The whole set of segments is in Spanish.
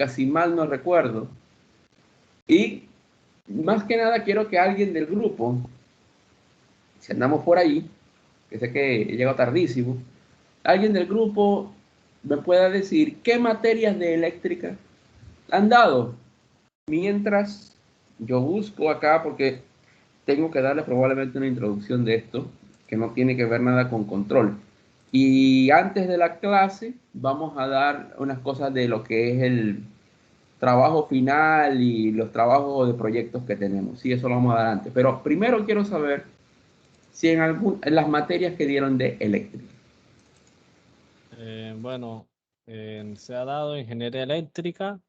si mal no recuerdo. Y más que nada quiero que alguien del grupo, si andamos por ahí, que sé que he llegado tardísimo, alguien del grupo me pueda decir qué materias de eléctrica han dado. Mientras yo busco acá, porque tengo que darle probablemente una introducción de esto, que no tiene que ver nada con control. Y antes de la clase vamos a dar unas cosas de lo que es el trabajo final y los trabajos de proyectos que tenemos. Sí, eso lo vamos a dar antes. Pero primero quiero saber si en las materias que dieron de eléctrica. Bueno, se ha dado ingeniería eléctrica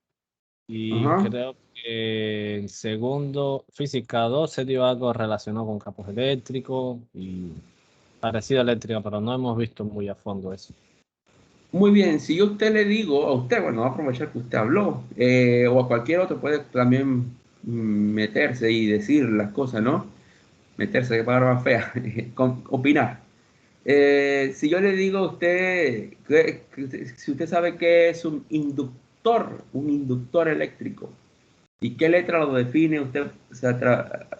y Ajá. creo que en segundo, física 2 se dio algo relacionado con campos eléctricos y parecido a eléctrica, pero no hemos visto muy a fondo eso. Muy bien, si yo a usted le digo, a usted, bueno, va a aprovechar que usted habló, o a cualquier otro puede también meterse y decir las cosas, ¿no? Meterse, qué palabra más fea, opinar. Si yo le digo a usted, si usted sabe qué es un inductor eléctrico, y qué letra lo define, usted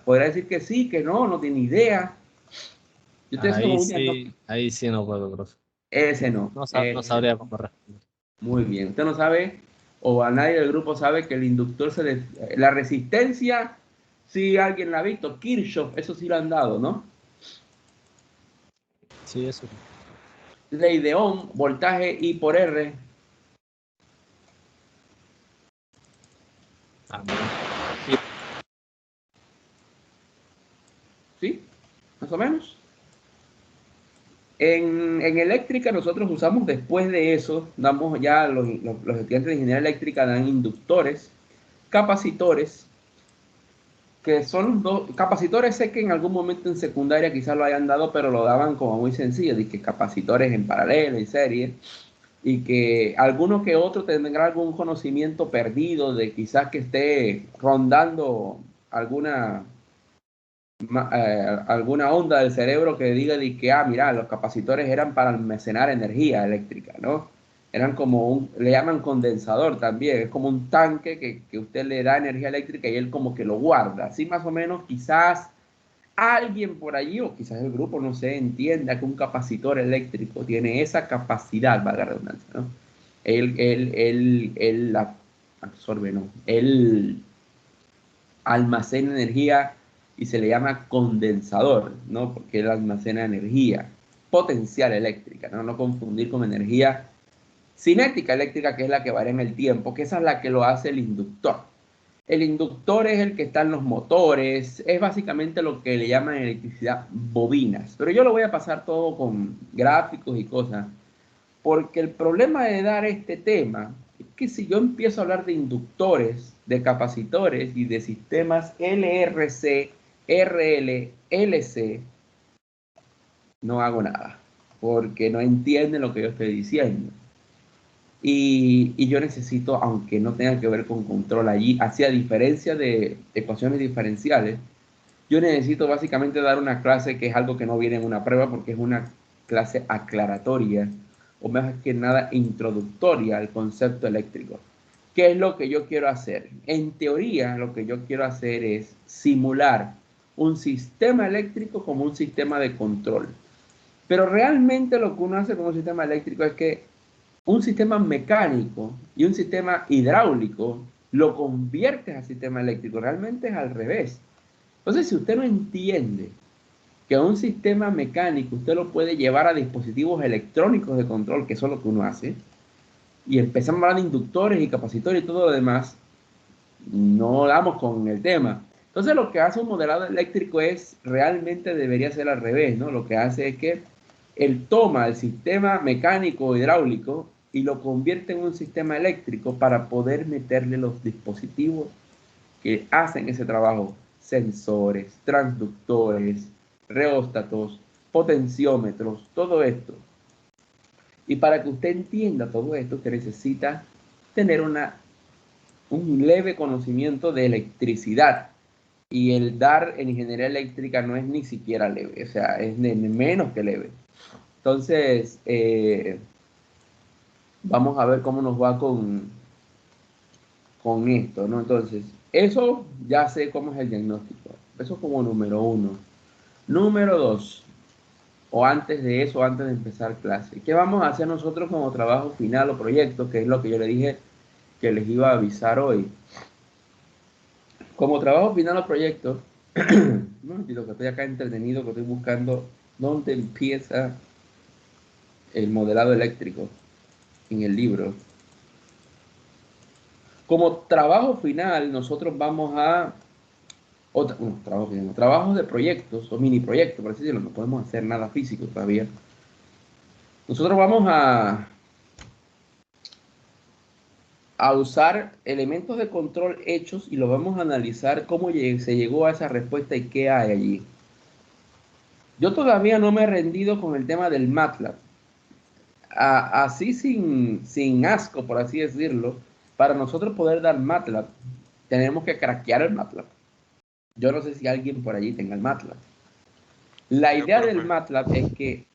podrá decir que sí, que no, no tiene idea. Yo estoy haciendo como Ahí sí no puedo, profe. ese no, No ese sabría no. cómo responder. Muy bien. Usted no sabe, o a nadie del grupo sabe que el inductor la resistencia, si alguien la ha visto, Kirchhoff, eso sí lo han dado, ¿no? Sí, eso. Ley de Ohm, voltaje I por R, También. ¿sí? Más o menos. En eléctrica nosotros usamos después de eso, damos ya los estudiantes de ingeniería eléctrica dan inductores, capacitores, que son dos capacitores. Sé que en algún momento en secundaria quizás lo hayan dado, pero lo daban como muy sencillo, de que capacitores en paralelo, en serie, y que alguno que otro tendrá algún conocimiento perdido de quizás que esté rondando alguna alguna onda del cerebro que diga de que, mira, los capacitores eran para almacenar energía eléctrica, ¿no? Eran como le llaman condensador también, es como un tanque que usted le da energía eléctrica y él como que lo guarda. Así más o menos, quizás alguien por allí, o quizás el grupo, no sé, entienda que un capacitor eléctrico tiene esa capacidad, valga la redundancia, ¿no? Él la absorbe, ¿no? Él almacena energía y se le llama condensador, ¿no? Porque él almacena energía potencial eléctrica, ¿no? No confundir con energía cinética eléctrica, que es la que varía en el tiempo, que esa es la que lo hace el inductor. El inductor es el que está en los motores, es básicamente lo que le llaman en electricidad bobinas, pero yo lo voy a pasar todo con gráficos y cosas, porque el problema de dar este tema es que si yo empiezo a hablar de inductores, de capacitores y de sistemas LRC, RL, LC, no hago nada, porque no entienden lo que yo estoy diciendo. Y yo necesito, aunque no tenga que ver con control allí, así a diferencia de ecuaciones diferenciales, yo necesito básicamente dar una clase que es algo que no viene en una prueba porque es una clase aclaratoria o más que nada introductoria al concepto eléctrico. ¿Qué es lo que yo quiero hacer? En teoría, lo que yo quiero hacer es simular un sistema eléctrico como un sistema de control. Pero realmente lo que uno hace con un sistema eléctrico es que un sistema mecánico y un sistema hidráulico lo conviertes a sistema eléctrico. Realmente es al revés. Entonces, si usted no entiende que un sistema mecánico usted lo puede llevar a dispositivos electrónicos de control, que eso es lo que uno hace, y empezamos a hablar de inductores y capacitores y todo lo demás, no damos con el tema. Entonces, lo que hace un modelado eléctrico es, realmente debería ser al revés, ¿no? Lo que hace es que él toma el sistema mecánico hidráulico y lo convierte en un sistema eléctrico para poder meterle los dispositivos que hacen ese trabajo: sensores, transductores, reóstatos, potenciómetros, todo esto. Y para que usted entienda todo esto, usted necesita tener un leve conocimiento de electricidad. Y el dar en ingeniería eléctrica no es ni siquiera leve, o sea, es menos que leve. Entonces, vamos a ver cómo nos va con esto, ¿no? Entonces, eso ya sé cómo es el diagnóstico. Eso como número uno. Número dos, o antes de eso, antes de empezar clase. ¿Qué vamos a hacer nosotros como trabajo final o proyecto? Que es lo que yo le dije que les iba a avisar hoy. Como trabajo final o proyecto, un momentito que estoy acá entretenido, que estoy buscando dónde empieza el modelado eléctrico en el libro. Como trabajo final, nosotros vamos a trabajos de proyectos o mini proyectos, por así decirlo, no podemos hacer nada físico todavía. Nosotros vamos a usar elementos de control hechos y los vamos a analizar cómo se llegó a esa respuesta y qué hay allí. Yo todavía no me he rendido con el tema del MATLAB. Así sin asco, por así decirlo, para nosotros poder dar MATLAB, tenemos que craquear el MATLAB. Yo no sé si alguien por allí tenga el MATLAB. La Yo, idea del profe. MATLAB es que...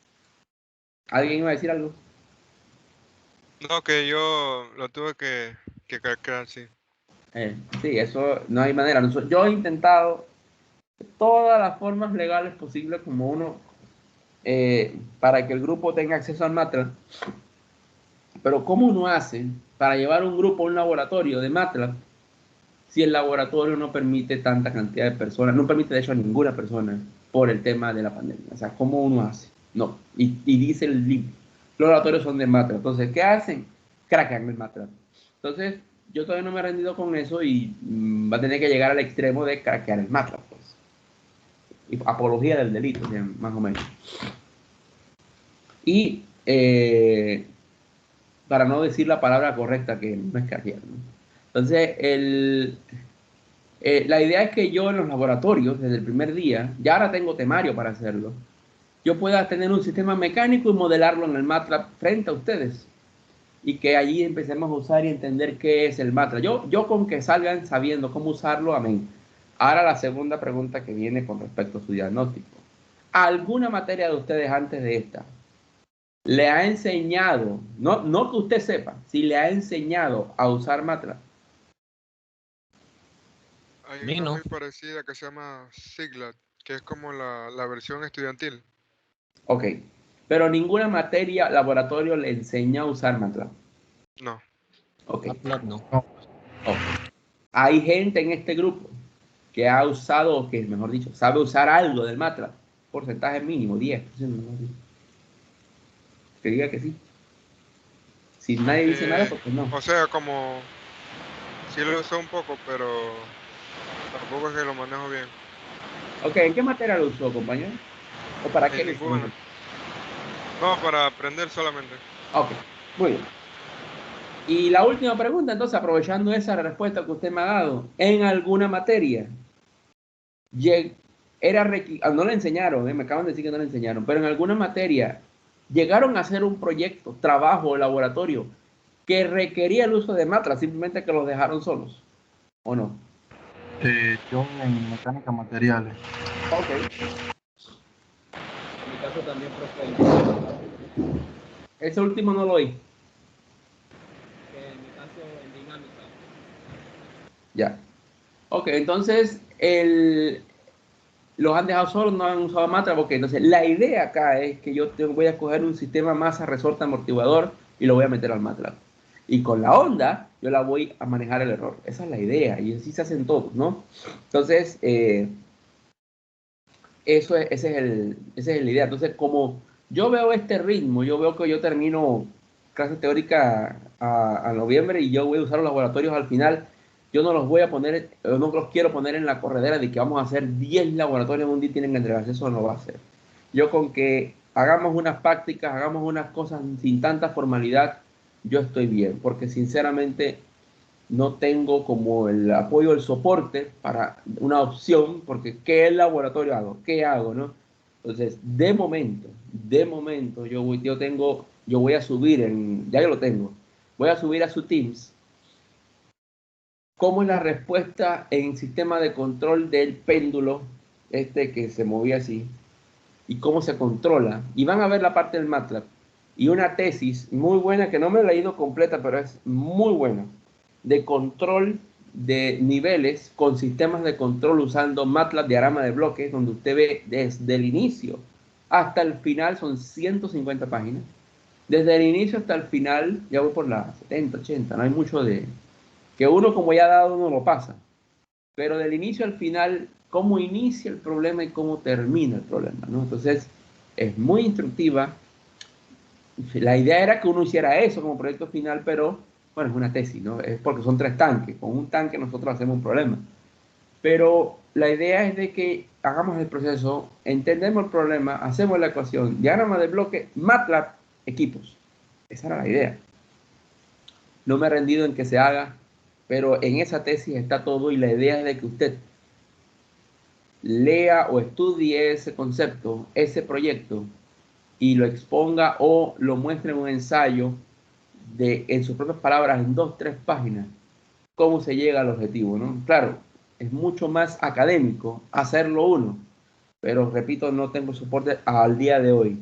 ¿Alguien iba a decir algo? No, que yo lo tuve que craquear, sí. Sí, eso no hay manera. Yo he intentado todas las formas legales posibles como uno para que el grupo tenga acceso al MATLAB. Pero ¿cómo uno hace para llevar un grupo a un laboratorio de MATLAB si el laboratorio no permite tanta cantidad de personas, no permite de hecho a ninguna persona por el tema de la pandemia? O sea, ¿cómo uno hace? No. Y dice el libro, los laboratorios son de MATLAB. Entonces, ¿qué hacen? Cracan el MATLAB. Entonces, yo todavía no me he rendido con eso y va a tener que llegar al extremo de craquear el MATLAB, pues. Y apología del delito, más o menos. Y para no decir la palabra correcta, que no es craquear, ¿no? Entonces, la idea es que yo en los laboratorios, desde el primer día, ya ahora tengo temario para hacerlo, yo pueda tener un sistema mecánico y modelarlo en el MATLAB frente a ustedes. Y que allí empecemos a usar y entender qué es el MATLAB. Yo con que salgan sabiendo cómo usarlo, amén. Ahora la segunda pregunta que viene con respecto a su diagnóstico. ¿Alguna materia de ustedes antes de esta le ha enseñado, no que usted sepa, si le ha enseñado a usar MATLAB? Hay mí una no. muy parecida que se llama Siglat, que es como la versión estudiantil. Ok, pero ninguna materia laboratorio le enseña a usar MATLAB. No. Ok, MATLAB no. ok. Hay gente en este grupo que ha usado, o que mejor dicho, sabe usar algo del MATLAB. Porcentaje mínimo, 10%. Que diga que sí. Si nadie dice nada, pues no. O sea, como sí lo usé un poco, pero tampoco es que lo manejo bien. Ok, ¿en qué materia lo usó, compañero? ¿O para qué En lo usó? ninguna. No, para aprender solamente. Ok, muy bien. Y la última pregunta, entonces, aprovechando esa respuesta que usted me ha dado, ¿en alguna materia no le enseñaron, me acaban de decir que no le enseñaron, pero en alguna materia llegaron a hacer un proyecto, trabajo, laboratorio que requería el uso de MATLAB, simplemente que los dejaron solos, ¿o no? Yo en mecánica materiales. Ok. En mi caso también, profe. Ese último no lo oí. En mi caso, en dinámica. Ya. Ok, entonces los han dejado solos, no han usado MATLAB. Ok, entonces la idea acá es que voy a escoger un sistema masa resorte amortiguador y lo voy a meter al MATLAB. Y con la onda yo la voy a manejar el error. Esa es la idea y así se hacen todos, ¿no? Entonces, esa es la idea. Entonces, como yo veo este ritmo, yo veo que yo termino clase teórica a noviembre y yo voy a usar los laboratorios al final. Yo no los voy a poner, no los quiero poner en la corredera de que vamos a hacer 10 laboratorios un día y tienen que entregarse. Eso no va a ser. Yo con que hagamos unas prácticas, hagamos unas cosas sin tanta formalidad, yo estoy bien, porque sinceramente no tengo como el apoyo, el soporte para una opción, porque ¿qué laboratorio hago? ¿Qué hago, no? Entonces, de momento, yo voy a subir ya yo lo tengo, voy a subir a su Teams cómo es la respuesta en sistema de control del péndulo, este que se movía así, y cómo se controla, y van a ver la parte del MATLAB, y una tesis muy buena, que no me he leído completa, pero es muy buena, de control de niveles con sistemas de control usando MATLAB diagrama de bloques, donde usted ve desde el inicio hasta el final, son 150 páginas. Desde el inicio hasta el final, ya voy por las 70, 80, no hay mucho de... que uno como ya ha dado uno lo pasa. Pero del inicio al final, cómo inicia el problema y cómo termina el problema, ¿no? Entonces, es muy instructiva. La idea era que uno hiciera eso como proyecto final, pero, bueno, es una tesis, ¿no? Es porque son 3 tanques. Con un tanque nosotros hacemos un problema. Pero la idea es de que hagamos el proceso, entendemos el problema, hacemos la ecuación, diagrama de bloque, MATLAB, equipos. Esa era la idea. No me he rendido en que se haga, pero en esa tesis está todo y la idea es de que usted lea o estudie ese concepto, ese proyecto, y lo exponga o lo muestre en un ensayo en sus propias palabras, en 2, 3 páginas, cómo se llega al objetivo, ¿no? Claro, es mucho más académico hacerlo uno, pero repito, no tengo soporte al día de hoy.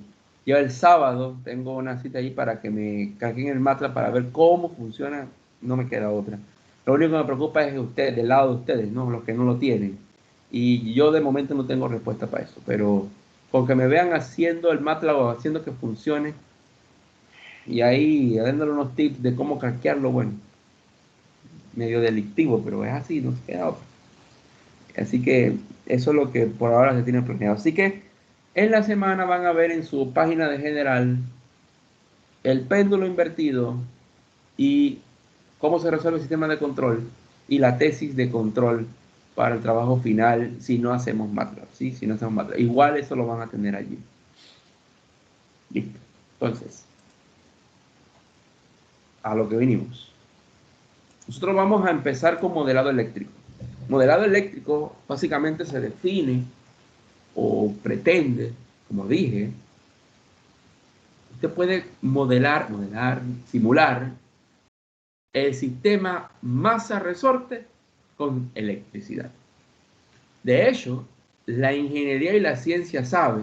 Yo el sábado tengo una cita ahí para que me carguen el MATLAB para ver cómo funciona, no me queda otra. Lo único que me preocupa es ustedes, del lado de ustedes, ¿no? Los que no lo tienen. Y yo de momento no tengo respuesta para eso, pero con que me vean haciendo el MATLAB o haciendo que funcione, y ahí dándole unos tips de cómo craquearlo, bueno, medio delictivo, pero es así, no se queda otra. Así que eso es lo que por ahora se tiene planeado. Así que en la semana van a ver en su página de general el péndulo invertido y cómo se resuelve el sistema de control y la tesis de control para el trabajo final si no hacemos MATLAB, ¿sí? Si no hacemos MATLAB. Igual eso lo van a tener allí. Listo. Entonces, a lo que vinimos. Nosotros vamos a empezar con modelado eléctrico. Modelado eléctrico básicamente se define o pretende, como dije, usted puede modelar, simular el sistema masa-resorte con electricidad. De hecho, la ingeniería y la ciencia sabe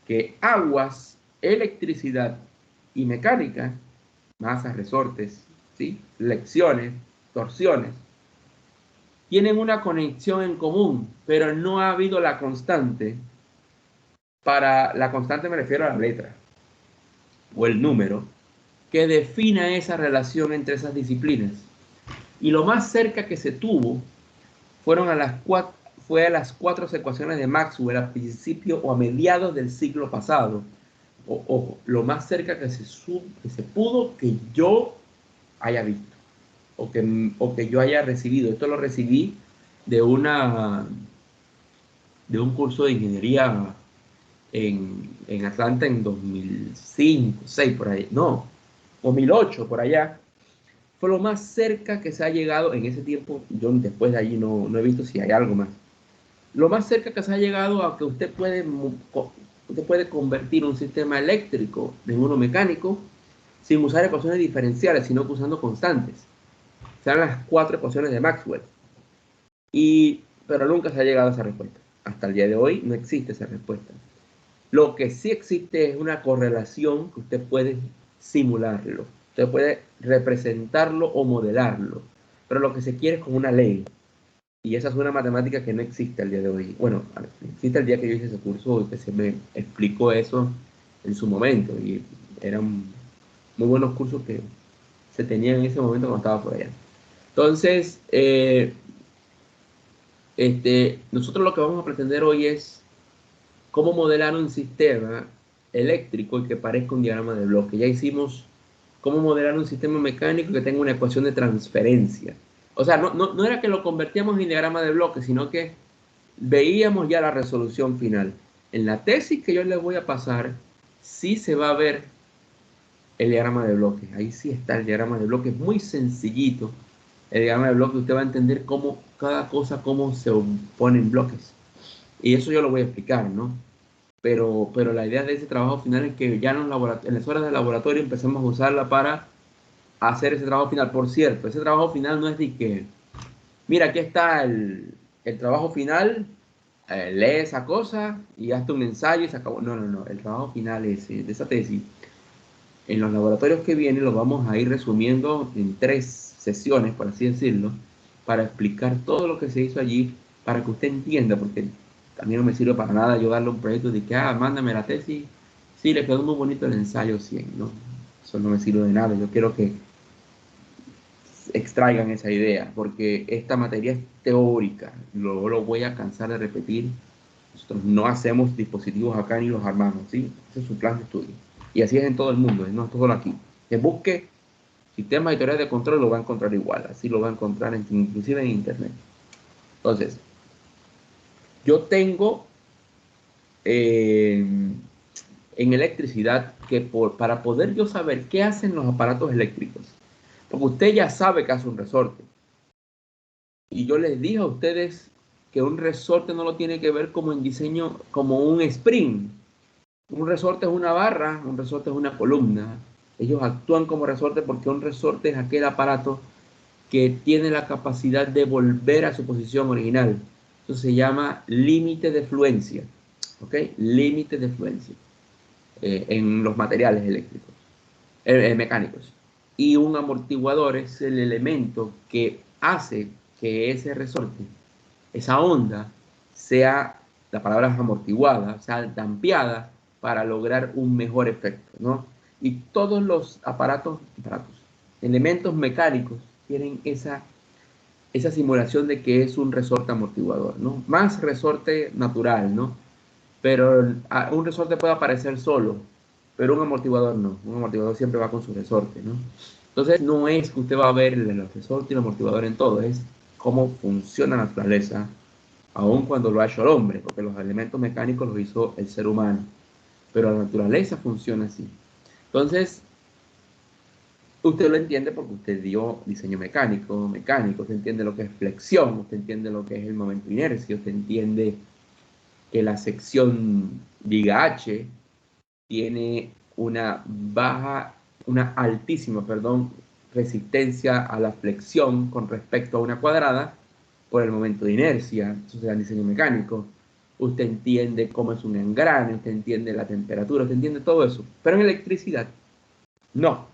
que aguas, electricidad y mecánica, masas, resortes, ¿sí? Lecciones, torsiones, tienen una conexión en común, pero no ha habido la constante. Para la constante me refiero a la letra o el número que defina esa relación entre esas disciplinas. Y lo más cerca que se tuvo fue a las 4 ecuaciones de Maxwell a principio o a mediados del siglo pasado. Ojo, lo más cerca que se pudo que yo haya visto o que yo haya recibido. Esto lo recibí de un curso de ingeniería en Atlanta en 2005, 2006 por ahí, no, 2008 por allá. Fue lo más cerca que se ha llegado en ese tiempo. Yo después de allí no he visto si hay algo más. Lo más cerca que se ha llegado a que usted puede convertir un sistema eléctrico en uno mecánico sin usar ecuaciones diferenciales, sino que usando constantes. Serán las 4 ecuaciones de Maxwell. Pero nunca se ha llegado a esa respuesta. Hasta el día de hoy no existe esa respuesta. Lo que sí existe es una correlación que usted puede simularlo. Usted puede representarlo o modelarlo. Pero lo que se quiere es como una ley. Y esa es una matemática que no existe al día de hoy. Bueno, existe el día que yo hice ese curso y que se me explicó eso en su momento. Y eran muy buenos cursos que se tenían en ese momento cuando estaba por allá. Entonces, nosotros lo que vamos a pretender hoy es cómo modelar un sistema eléctrico y que parezca un diagrama de bloque. Ya hicimos cómo modelar un sistema mecánico que tenga una ecuación de transferencia. O sea, no era que lo convertíamos en diagrama de bloque, sino que veíamos ya la resolución final. En la tesis que yo les voy a pasar, sí se va a ver el diagrama de bloque. Ahí sí está el diagrama de bloque. Es muy sencillito. El diagrama de bloque, usted va a entender cómo cada cosa, cómo se pone en bloques. Y eso yo lo voy a explicar, ¿no? Pero la idea de ese trabajo final es que ya en las horas de laboratorio empecemos a usarla para hacer ese trabajo final. Por cierto, ese trabajo final no es de que, mira, aquí está el trabajo final, lee esa cosa y hazte un ensayo y se acabó. No. El trabajo final de esa tesis, en los laboratorios que vienen, los vamos a ir resumiendo en 3 sesiones, por así decirlo, para explicar todo lo que se hizo allí, para que usted entienda, porque a mí no me sirve para nada yo darle un proyecto de que, mándame la tesis, sí, le quedó muy bonito el ensayo 100, ¿no? Eso no me sirve de nada, yo quiero que extraigan esa idea, porque esta materia es teórica, luego lo voy a cansar de repetir. Nosotros no hacemos dispositivos acá ni los armamos, ¿sí? Ese es su plan de estudio. Y así es en todo el mundo, no es solo aquí. Que busque sistemas y teorías de control, lo va a encontrar igual, así lo va a encontrar inclusive en internet. Entonces, yo tengo en electricidad que para poder yo saber qué hacen los aparatos eléctricos, porque usted ya sabe que hace un resorte. Y yo les dije a ustedes que un resorte no lo tiene que ver como en diseño, como un spring. Un resorte es una barra, un resorte es una columna. Ellos actúan como resorte porque un resorte es aquel aparato que tiene la capacidad de volver a su posición original. Eso se llama límite de fluencia. ¿Ok? Límite de fluencia en los materiales eléctricos, mecánicos. Y un amortiguador es el elemento que hace que ese resorte, esa onda, sea, la palabra es amortiguada, sea dampeada para lograr un mejor efecto, ¿no? Y todos los elementos mecánicos tienen esa simulación de que es un resorte amortiguador, ¿no? Más resorte natural, ¿no? Pero un resorte puede aparecer solo, pero un amortiguador no. Un amortiguador siempre va con su resorte, ¿no? Entonces no es que usted va a ver el resorte y el amortiguador en todo, es cómo funciona la naturaleza, aun cuando lo ha hecho el hombre, porque los elementos mecánicos los hizo el ser humano, pero la naturaleza funciona así. Entonces, usted lo entiende porque usted dio diseño mecánico, usted entiende lo que es flexión, usted entiende lo que es el momento de inercia, usted entiende que la sección viga H tiene una altísima, resistencia a la flexión con respecto a una cuadrada por el momento de inercia. Eso se da en diseño mecánico. Usted entiende cómo es un engrane, usted entiende la temperatura, usted entiende todo eso. Pero en electricidad, no.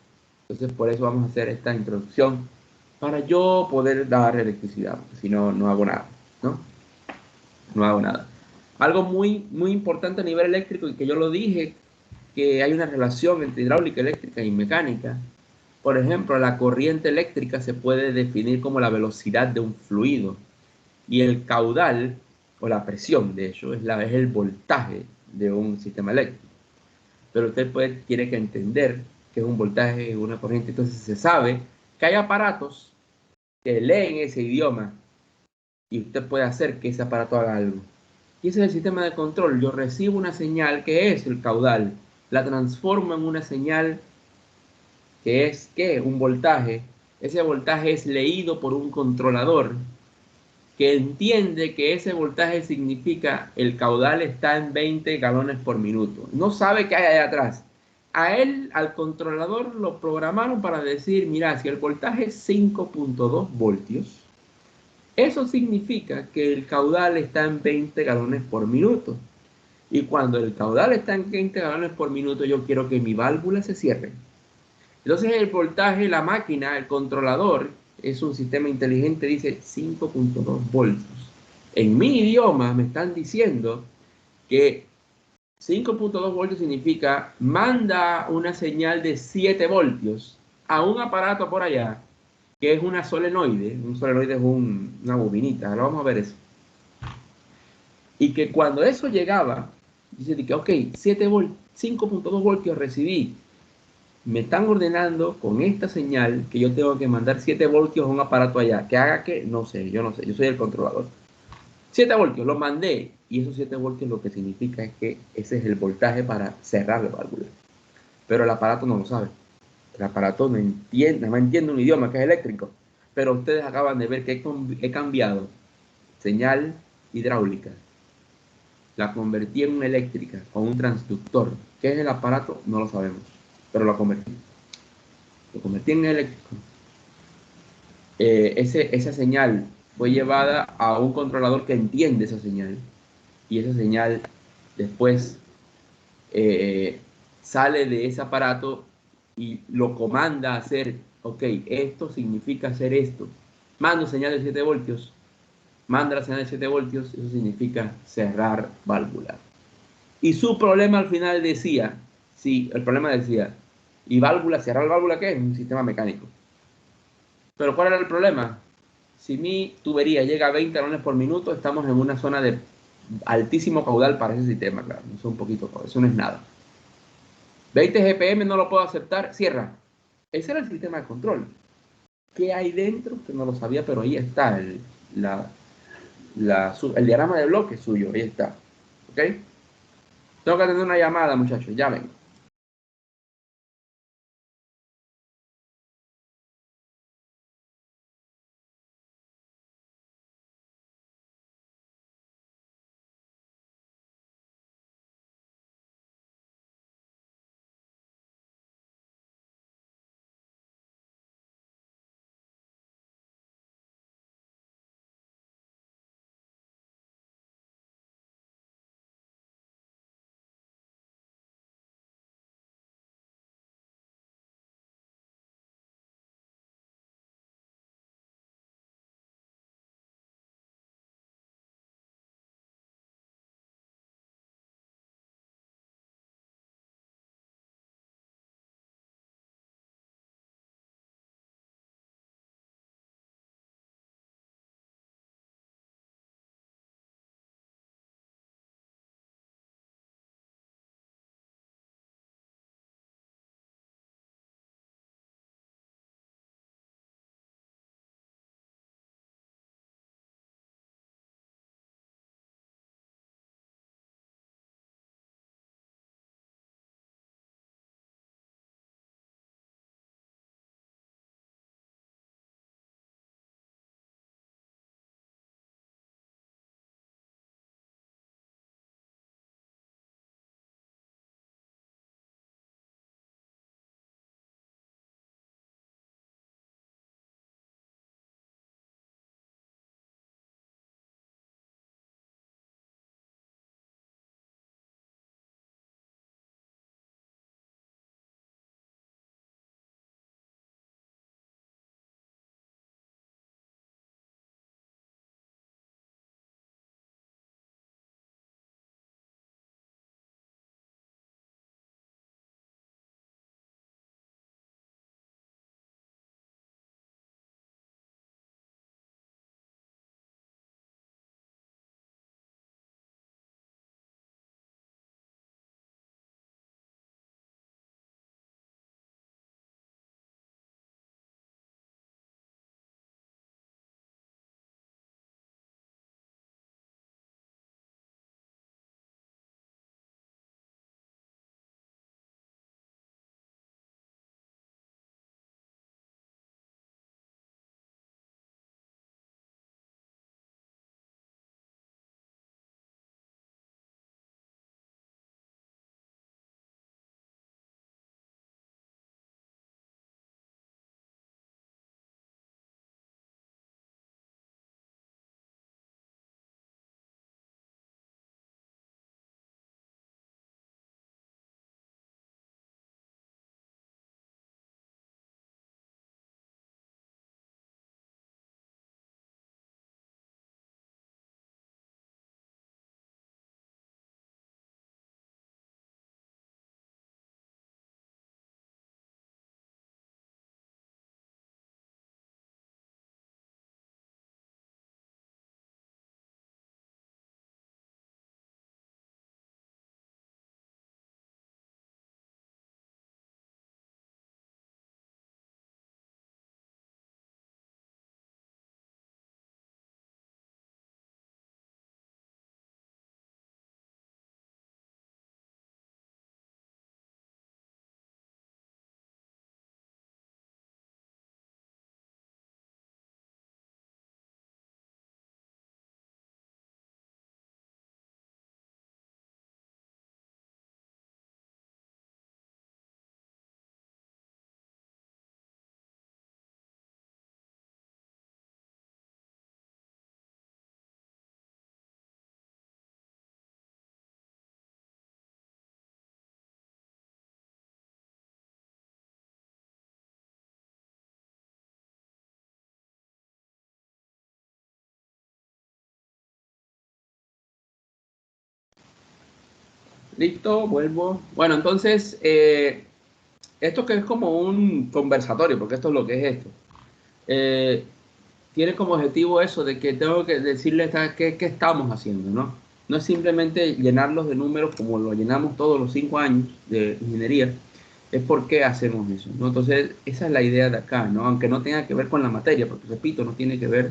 Entonces, por eso vamos a hacer esta introducción para yo poder dar electricidad, porque si no, no hago nada, ¿no? No hago nada. Algo muy, muy importante a nivel eléctrico, y que yo lo dije, que hay una relación entre hidráulica, eléctrica y mecánica. Por ejemplo, la corriente eléctrica se puede definir como la velocidad de un fluido, y el caudal, o la presión, de hecho, es el voltaje de un sistema eléctrico. Pero usted tiene que entender que es un voltaje, es una corriente. Entonces se sabe que hay aparatos que leen ese idioma y usted puede hacer que ese aparato haga algo. Y ese es el sistema de control. Yo recibo una señal que es el caudal, la transformo en una señal que es ¿qué? Un voltaje. Ese voltaje es leído por un controlador que entiende que ese voltaje significa el caudal está en 20 galones por minuto. No sabe qué hay allá atrás. A él, al controlador, lo programaron para decir, mira, si el voltaje es 5.2 voltios, eso significa que el caudal está en 20 galones por minuto. Y cuando el caudal está en 20 galones por minuto, yo quiero que mi válvula se cierre. Entonces el voltaje, la máquina, el controlador, es un sistema inteligente, dice 5.2 voltios. En mi idioma me están diciendo que 5.2 voltios significa manda una señal de 7 voltios a un aparato por allá, que es una solenoide. Un solenoide es una bobinita, ahora vamos a ver eso. Y que cuando eso llegaba, dice que ok, 5.2 voltios recibí. Me están ordenando con esta señal que yo tengo que mandar 7 voltios a un aparato allá. Que haga que, no sé, yo no sé, yo soy el controlador. 7 voltios, lo mandé. Y esos 7 voltios lo que significa es que ese es el voltaje para cerrar la válvula. Pero el aparato no lo sabe. El aparato no entiende un idioma que es eléctrico. Pero ustedes acaban de ver que he cambiado señal hidráulica. La convertí en una eléctrica con un transductor. ¿Qué es el aparato? No lo sabemos. Pero lo convertí. Lo convertí en eléctrico. Esa señal fue llevada a un controlador que entiende esa señal. Y esa señal después sale de ese aparato y lo comanda a hacer, ok, esto significa hacer esto. Mando señal de 7 voltios, manda la señal de 7 voltios, eso significa cerrar válvula. Y su problema al final decía, sí, el problema decía, ¿y válvula, cerrar válvula qué? Es un sistema mecánico. Pero ¿cuál era el problema? Si mi tubería llega a 20 galones por minuto, estamos en una zona de altísimo caudal para ese sistema, claro, no es un poquito, eso no es nada. 20 GPM no lo puedo aceptar, cierra. Ese era el sistema de control. ¿Qué hay dentro? Que no lo sabía, pero ahí está el diagrama de bloque suyo, ahí está. ¿Ok? Tengo que atender una llamada, muchachos, ya ven. Listo, vuelvo. Bueno, entonces, esto que es como un conversatorio, porque esto es lo que es esto. Tiene como objetivo eso de que tengo que decirles qué estamos haciendo, ¿no? No es simplemente llenarlos de números como lo llenamos todos los 5 años de ingeniería, es por qué hacemos eso, ¿no? Entonces, esa es la idea de acá, ¿no? Aunque no tenga que ver con la materia, porque repito, no tiene que ver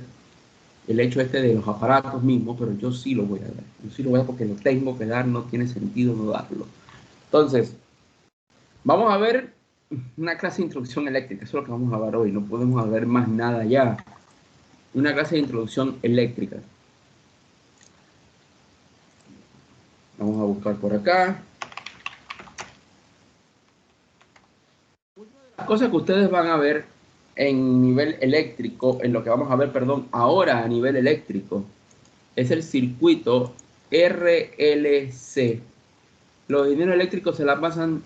el hecho este de los aparatos mismos, pero yo sí lo voy a dar. Yo sí lo voy a dar porque lo tengo que dar, no tiene sentido no darlo. Entonces, vamos a ver una clase de introducción eléctrica, eso es lo que vamos a ver hoy, no podemos ver más nada ya. Una clase de introducción eléctrica. Vamos a buscar por acá. Las cosas que ustedes van a ver en nivel eléctrico, en lo que vamos a ver, perdón, ahora a nivel eléctrico, es el circuito RLC. Los ingenieros eléctricos se la pasan,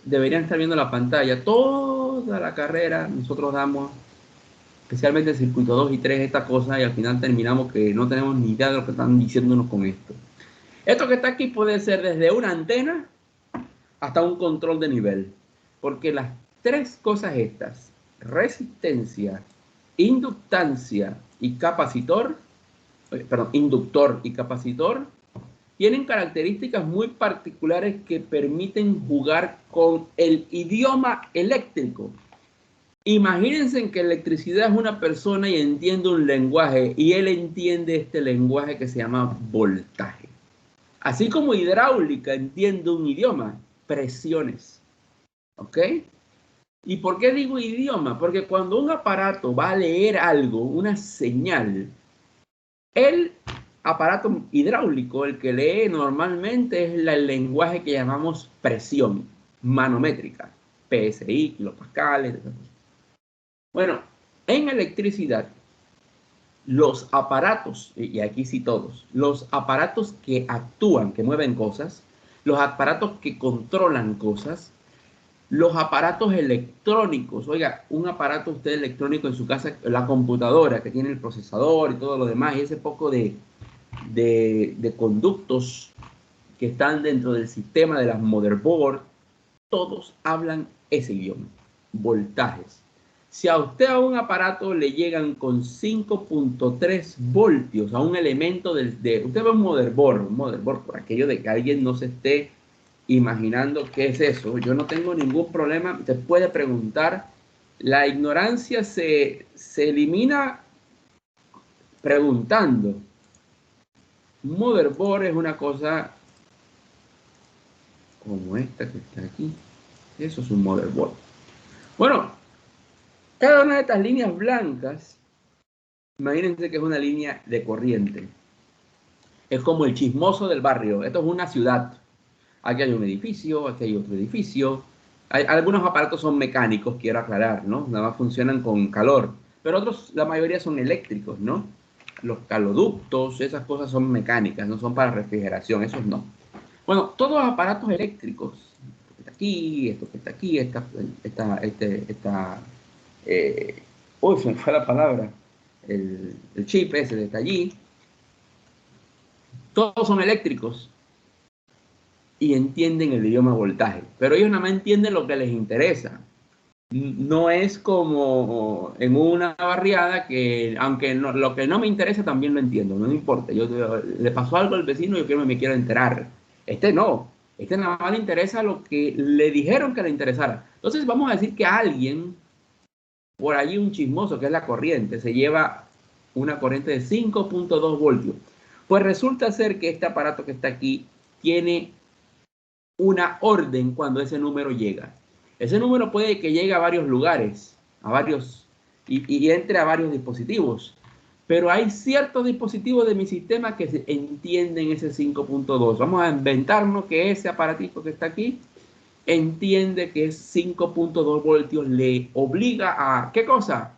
deberían estar viendo la pantalla, toda la carrera nosotros damos, especialmente el circuito 2 y 3, esta cosa, y al final terminamos que no tenemos ni idea de lo que están diciéndonos con esto. Esto que está aquí puede ser desde una antena hasta un control de nivel, porque las tres cosas estas, resistencia, inductancia y capacitor, perdón, inductor y capacitor, tienen características muy particulares que permiten jugar con el idioma eléctrico. Imagínense que electricidad es una persona y entiende un lenguaje, y él entiende este lenguaje que se llama voltaje. Así como hidráulica entiende un idioma, presiones. ¿Ok? ¿Y por qué digo idioma? Porque cuando un aparato va a leer algo, una señal, el aparato hidráulico, el que lee normalmente es el lenguaje que llamamos presión manométrica, PSI, kilopascales. Bueno, en electricidad, los aparatos, y aquí sí todos, los aparatos que actúan, que mueven cosas, los aparatos que controlan cosas, los aparatos electrónicos, oiga, un aparato usted electrónico en su casa, la computadora que tiene el procesador y todo lo demás, y ese poco de conductos que están dentro del sistema de las motherboard, todos hablan ese idioma, voltajes. Si a usted a un aparato le llegan con 5.3 voltios a un elemento usted ve un motherboard, por aquello de que alguien no se esté imaginando qué es eso, yo no tengo ningún problema, usted puede preguntar, la ignorancia se elimina preguntando. Un motherboard es una cosa como esta que está aquí, eso es un motherboard. Bueno, cada una de estas líneas blancas, imagínense que es una línea de corriente. Es como el chismoso del barrio. Esto es una ciudad. Aquí hay un edificio, aquí hay otro edificio. Algunos aparatos son mecánicos, quiero aclarar, ¿no? Nada más funcionan con calor. Pero otros, la mayoría son eléctricos, ¿no? Los caloductos, esas cosas son mecánicas, no son para refrigeración, esos no. Bueno, todos los aparatos eléctricos, esto que está aquí, esto que está aquí, se me fue la palabra, el chip ese que está allí, todos son eléctricos y entienden el idioma voltaje, pero ellos nada más entienden lo que les interesa. No es como en una barriada que, aunque lo que no me interesa también lo entiendo, no me importa. Le pasó algo al vecino y yo me quiero enterar. Este no, este nada más le interesa lo que le dijeron que le interesara. Entonces vamos a decir que alguien, por allí un chismoso que es la corriente, se lleva una corriente de 5.2 voltios. Pues resulta ser que este aparato que está aquí tiene una orden cuando ese número llega. Ese número puede que llegue a varios lugares, y entre a varios dispositivos. Pero hay ciertos dispositivos de mi sistema que entienden ese 5.2. Vamos a inventarnos que ese aparatito que está aquí entiende que es 5.2 voltios, le obliga a, ¿qué cosa?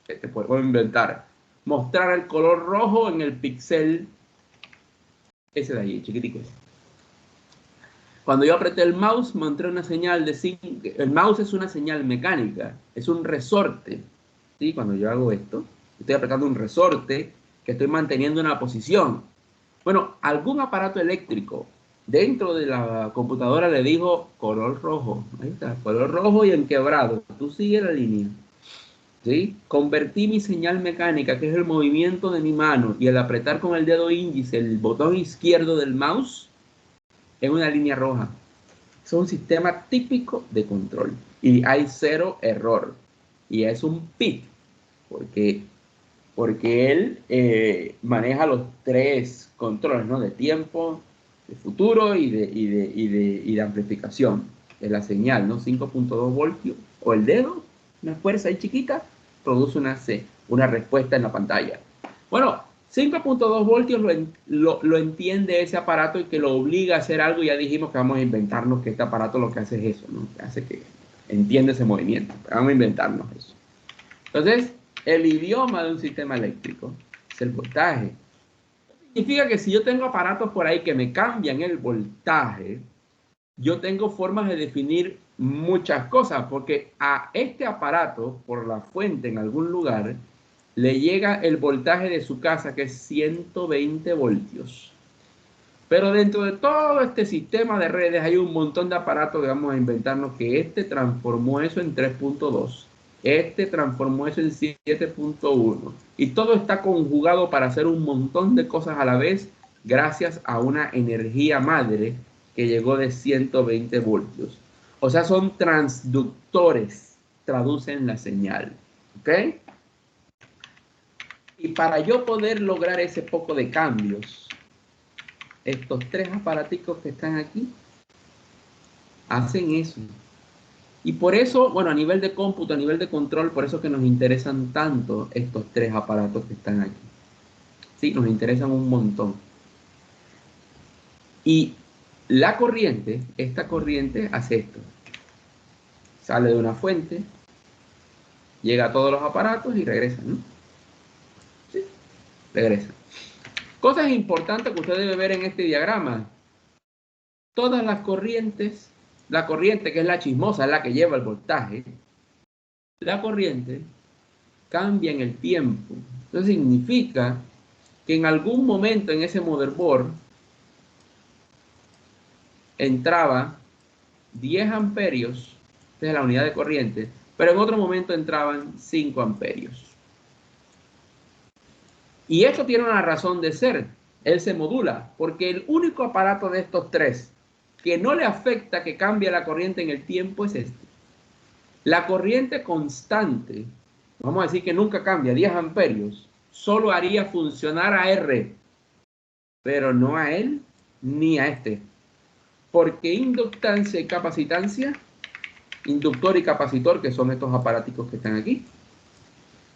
Te puedo inventar. Mostrar el color rojo en el píxel ese de allí, chiquitico. Cuando yo apreté el mouse, mostré una señal de 5. El mouse es una señal mecánica, es un resorte. ¿Sí? Cuando yo hago esto, estoy apretando un resorte que estoy manteniendo una posición. Bueno, algún aparato eléctrico dentro de la computadora le dijo color rojo. Ahí está, color rojo y en quebrado. Tú sigue la línea. ¿Sí? Convertí mi señal mecánica, que es el movimiento de mi mano, y el apretar con el dedo índice el botón izquierdo del mouse, en una línea roja. Es un sistema típico de control. Y hay cero error. Y es un PIT. Porque él maneja los tres controles, ¿no? De tiempo, de futuro y de amplificación. Es la señal, ¿no? 5.2 voltios. O el dedo, una fuerza ahí chiquita, produce una respuesta en la pantalla. Bueno, 5.2 voltios lo entiende ese aparato y que lo obliga a hacer algo. Ya dijimos que vamos a inventarnos que este aparato lo que hace es eso, ¿no? Que hace que entiende ese movimiento. Vamos a inventarnos eso. Entonces, el idioma de un sistema eléctrico es el voltaje. Significa que si yo tengo aparatos por ahí que me cambian el voltaje, yo tengo formas de definir muchas cosas, porque a este aparato, por la fuente en algún lugar, le llega el voltaje de su casa, que es 120 voltios. Pero dentro de todo este sistema de redes hay un montón de aparatos que vamos a inventarnos que este transformó eso en 3.2. Este transformó eso en 7.1. Y todo está conjugado para hacer un montón de cosas a la vez gracias a una energía madre que llegó de 120 voltios. O sea, son transductores, traducen la señal. ¿Ok? Y para yo poder lograr ese poco de cambios, estos tres aparaticos que están aquí hacen eso. Y por eso, bueno, a nivel de cómputo, a nivel de control, por eso que nos interesan tanto estos tres aparatos que están aquí. Sí, nos interesan un montón. Y la corriente, esta corriente hace esto. Sale de una fuente, llega a todos los aparatos y regresa, ¿no? Sí, regresa. Cosas importantes que usted debe ver en este diagrama. Todas las corrientes, la corriente que es la chismosa, es la que lleva el voltaje, la corriente cambia en el tiempo. Eso significa que en algún momento en ese motherboard entraba 10 amperios, esta es la unidad de corriente, pero en otro momento entraban 5 amperios. Y esto tiene una razón de ser. Él se modula, porque el único aparato de estos tres que no le afecta que cambie la corriente en el tiempo es este. La corriente constante, vamos a decir que nunca cambia, 10 amperios, solo haría funcionar a R, pero no a él ni a este. Porque inductancia y capacitancia, inductor y capacitor, que son estos aparaticos que están aquí,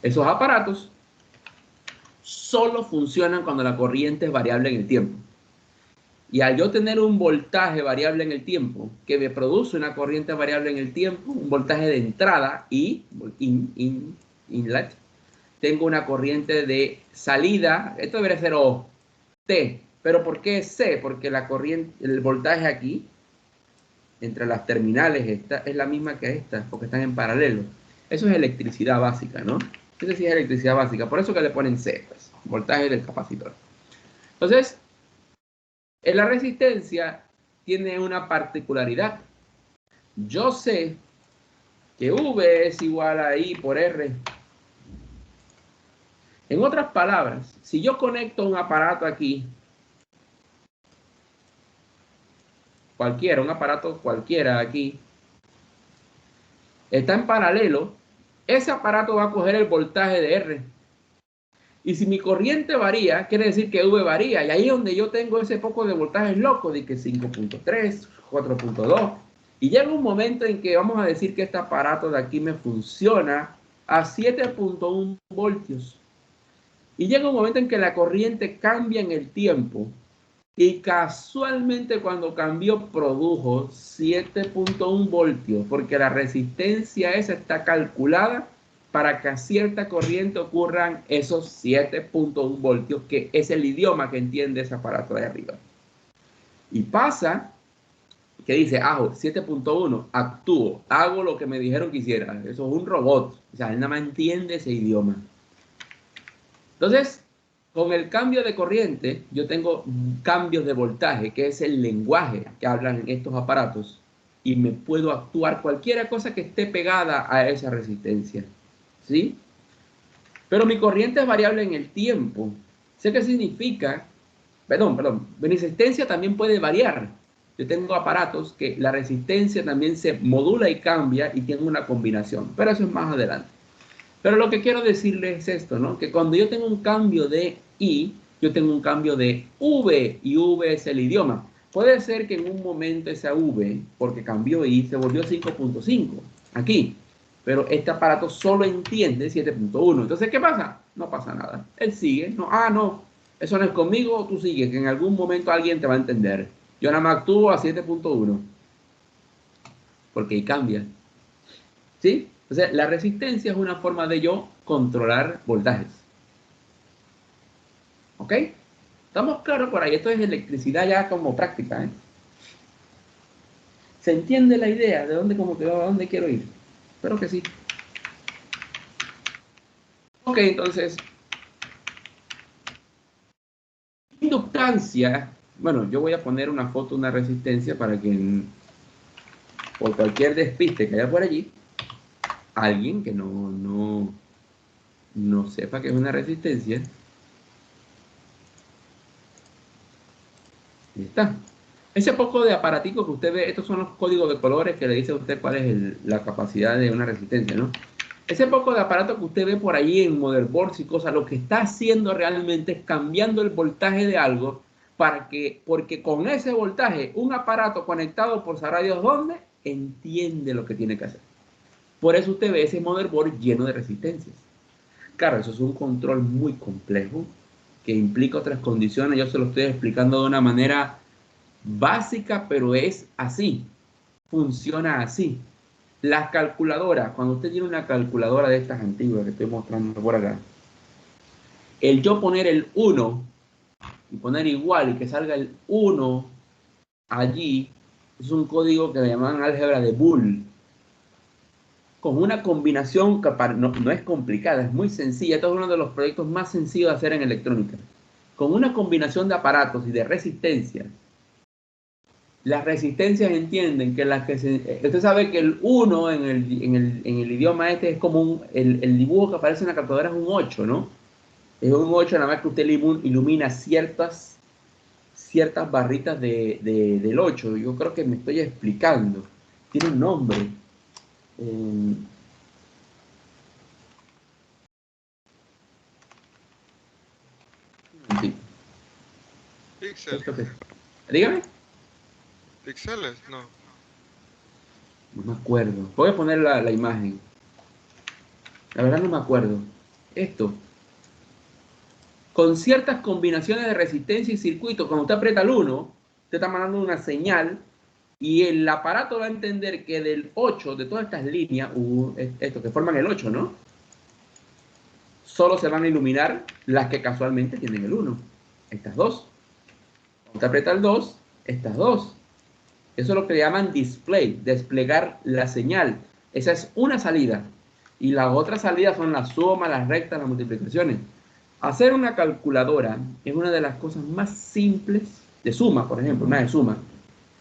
esos aparatos solo funcionan cuando la corriente es variable en el tiempo. Y al yo tener un voltaje variable en el tiempo, que me produce una corriente variable en el tiempo, un voltaje de entrada y inlet, tengo una corriente de salida, esto debería ser O, T, pero ¿por qué C? Porque la corriente, el voltaje aquí, entre las terminales, esta es la misma que esta, porque están en paralelo. Eso es electricidad básica, ¿no? Eso sí es electricidad básica, por eso que le ponen C, pues, voltaje del capacitor. Entonces, en la resistencia tiene una particularidad. Yo sé que V es igual a I por R. En otras palabras, si yo conecto un aparato aquí, cualquiera, un aparato cualquiera aquí, está en paralelo, ese aparato va a coger el voltaje de R. Y si mi corriente varía, quiere decir que V varía. Y ahí es donde yo tengo ese poco de voltajes loco, de que 5.3, 4.2. Y llega un momento en que vamos a decir que este aparato de aquí me funciona a 7.1 voltios. Y llega un momento en que la corriente cambia en el tiempo. Y casualmente cuando cambió produjo 7.1 voltios. Porque la resistencia esa está calculada para que a cierta corriente ocurran esos 7.1 voltios, que es el idioma que entiende ese aparato de arriba. Y pasa que dice, 7.1, actúo, hago lo que me dijeron que hiciera. Eso es un robot. O sea, él nada más entiende ese idioma. Entonces, Con el cambio de corriente, yo tengo cambios de voltaje, que es el lenguaje que hablan estos aparatos, y me puedo actuar cualquier cosa que esté pegada a esa resistencia, ¿sí? Pero mi corriente es variable en el tiempo. ¿Sé qué significa? Perdón, mi resistencia también puede variar. Yo tengo aparatos que la resistencia también se modula y cambia y tiene una combinación, pero eso es más adelante. Pero lo que quiero decirles es esto, ¿no? Que cuando yo tengo un cambio de I, yo tengo un cambio de V, y V es el idioma. Puede ser que en un momento esa V, porque cambió I, se volvió 5.5 aquí, pero este aparato solo entiende 7.1. Entonces, ¿qué pasa? No pasa nada. Él sigue, no, no, eso no es conmigo, tú sigues, que en algún momento alguien te va a entender. Yo nada más actúo a 7.1, porque ahí cambia. ¿Sí? O sea, la resistencia es una forma de yo controlar voltajes. ¿Ok? ¿Estamos claros por ahí? Esto es electricidad ya como práctica, ¿eh? ¿Se entiende la idea de dónde, como que, a dónde quiero ir? Espero que sí. Ok, entonces, inductancia. Bueno, yo voy a poner una foto de una resistencia para que por cualquier despiste que haya por allí, alguien que no sepa que es una resistencia. Ahí está. Ese poco de aparatico que usted ve, estos son los códigos de colores que le dice a usted cuál es la capacidad de una resistencia, ¿no? Ese poco de aparato que usted ve por ahí en motherboards y cosas, lo que está haciendo realmente es cambiando el voltaje de algo porque con ese voltaje, un aparato conectado por sabrá Dios dónde, entiende lo que tiene que hacer. Por eso usted ve ese motherboard lleno de resistencias. Claro, eso es un control muy complejo que implica otras condiciones. Yo se lo estoy explicando de una manera básica, pero es así. Funciona así. Las calculadoras, cuando usted tiene una calculadora de estas antiguas que estoy mostrando por acá, el yo poner el 1 y poner igual y que salga el 1 allí, es un código que le llaman álgebra de Boole. Con una combinación que no es complicada, es muy sencilla. Esto es uno de los proyectos más sencillos de hacer en electrónica. Con una combinación de aparatos y de resistencias, las resistencias entienden que las que usted sabe que el 1 en el idioma este es como el dibujo que aparece en la calculadora es un 8, ¿no? Es un 8 nada más que usted ilumina ciertas barritas del 8. Yo creo que me estoy explicando. Tiene un nombre. Sí. Píxeles. Dígame. ¿Píxeles? No. No me acuerdo. Voy a poner la imagen. La verdad no me acuerdo. Esto. Con ciertas combinaciones de resistencia y circuito, cuando usted aprieta el 1, usted está mandando una señal y el aparato va a entender que del 8, de todas estas líneas, esto que forman el 8, ¿no? Solo se van a iluminar las que casualmente tienen el 1. Estas dos. Cuando usted aprieta el 2, estas dos. Eso es lo que le llaman display, desplegar la señal. Esa es una salida. Y las otras salidas son la suma, las rectas, las multiplicaciones. Hacer una calculadora es una de las cosas más simples, de suma, por ejemplo, una de suma.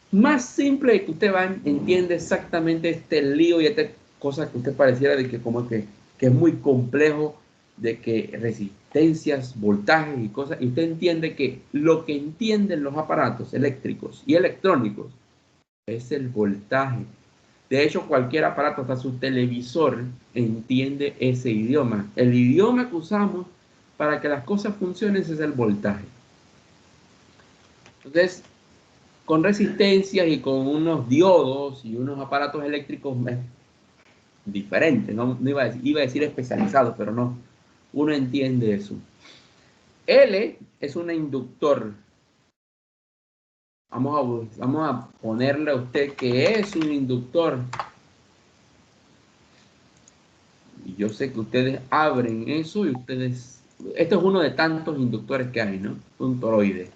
Más simple que usted entiende exactamente este lío y esta cosa que usted pareciera de que como que es muy complejo, de que resistencias, voltajes y cosas, y usted entiende que lo que entienden los aparatos eléctricos y electrónicos es el voltaje. De hecho, cualquier aparato, hasta su televisor, entiende ese idioma. El idioma que usamos para que las cosas funcionen es el voltaje. Entonces, con resistencias y con unos diodos y unos aparatos eléctricos diferentes, no iba a decir especializados, pero no, uno entiende eso. L es un inductor. Vamos a ponerle a usted que es un inductor. Y yo sé que ustedes abren eso y ustedes... Esto es uno de tantos inductores que hay, ¿no? Un toroide.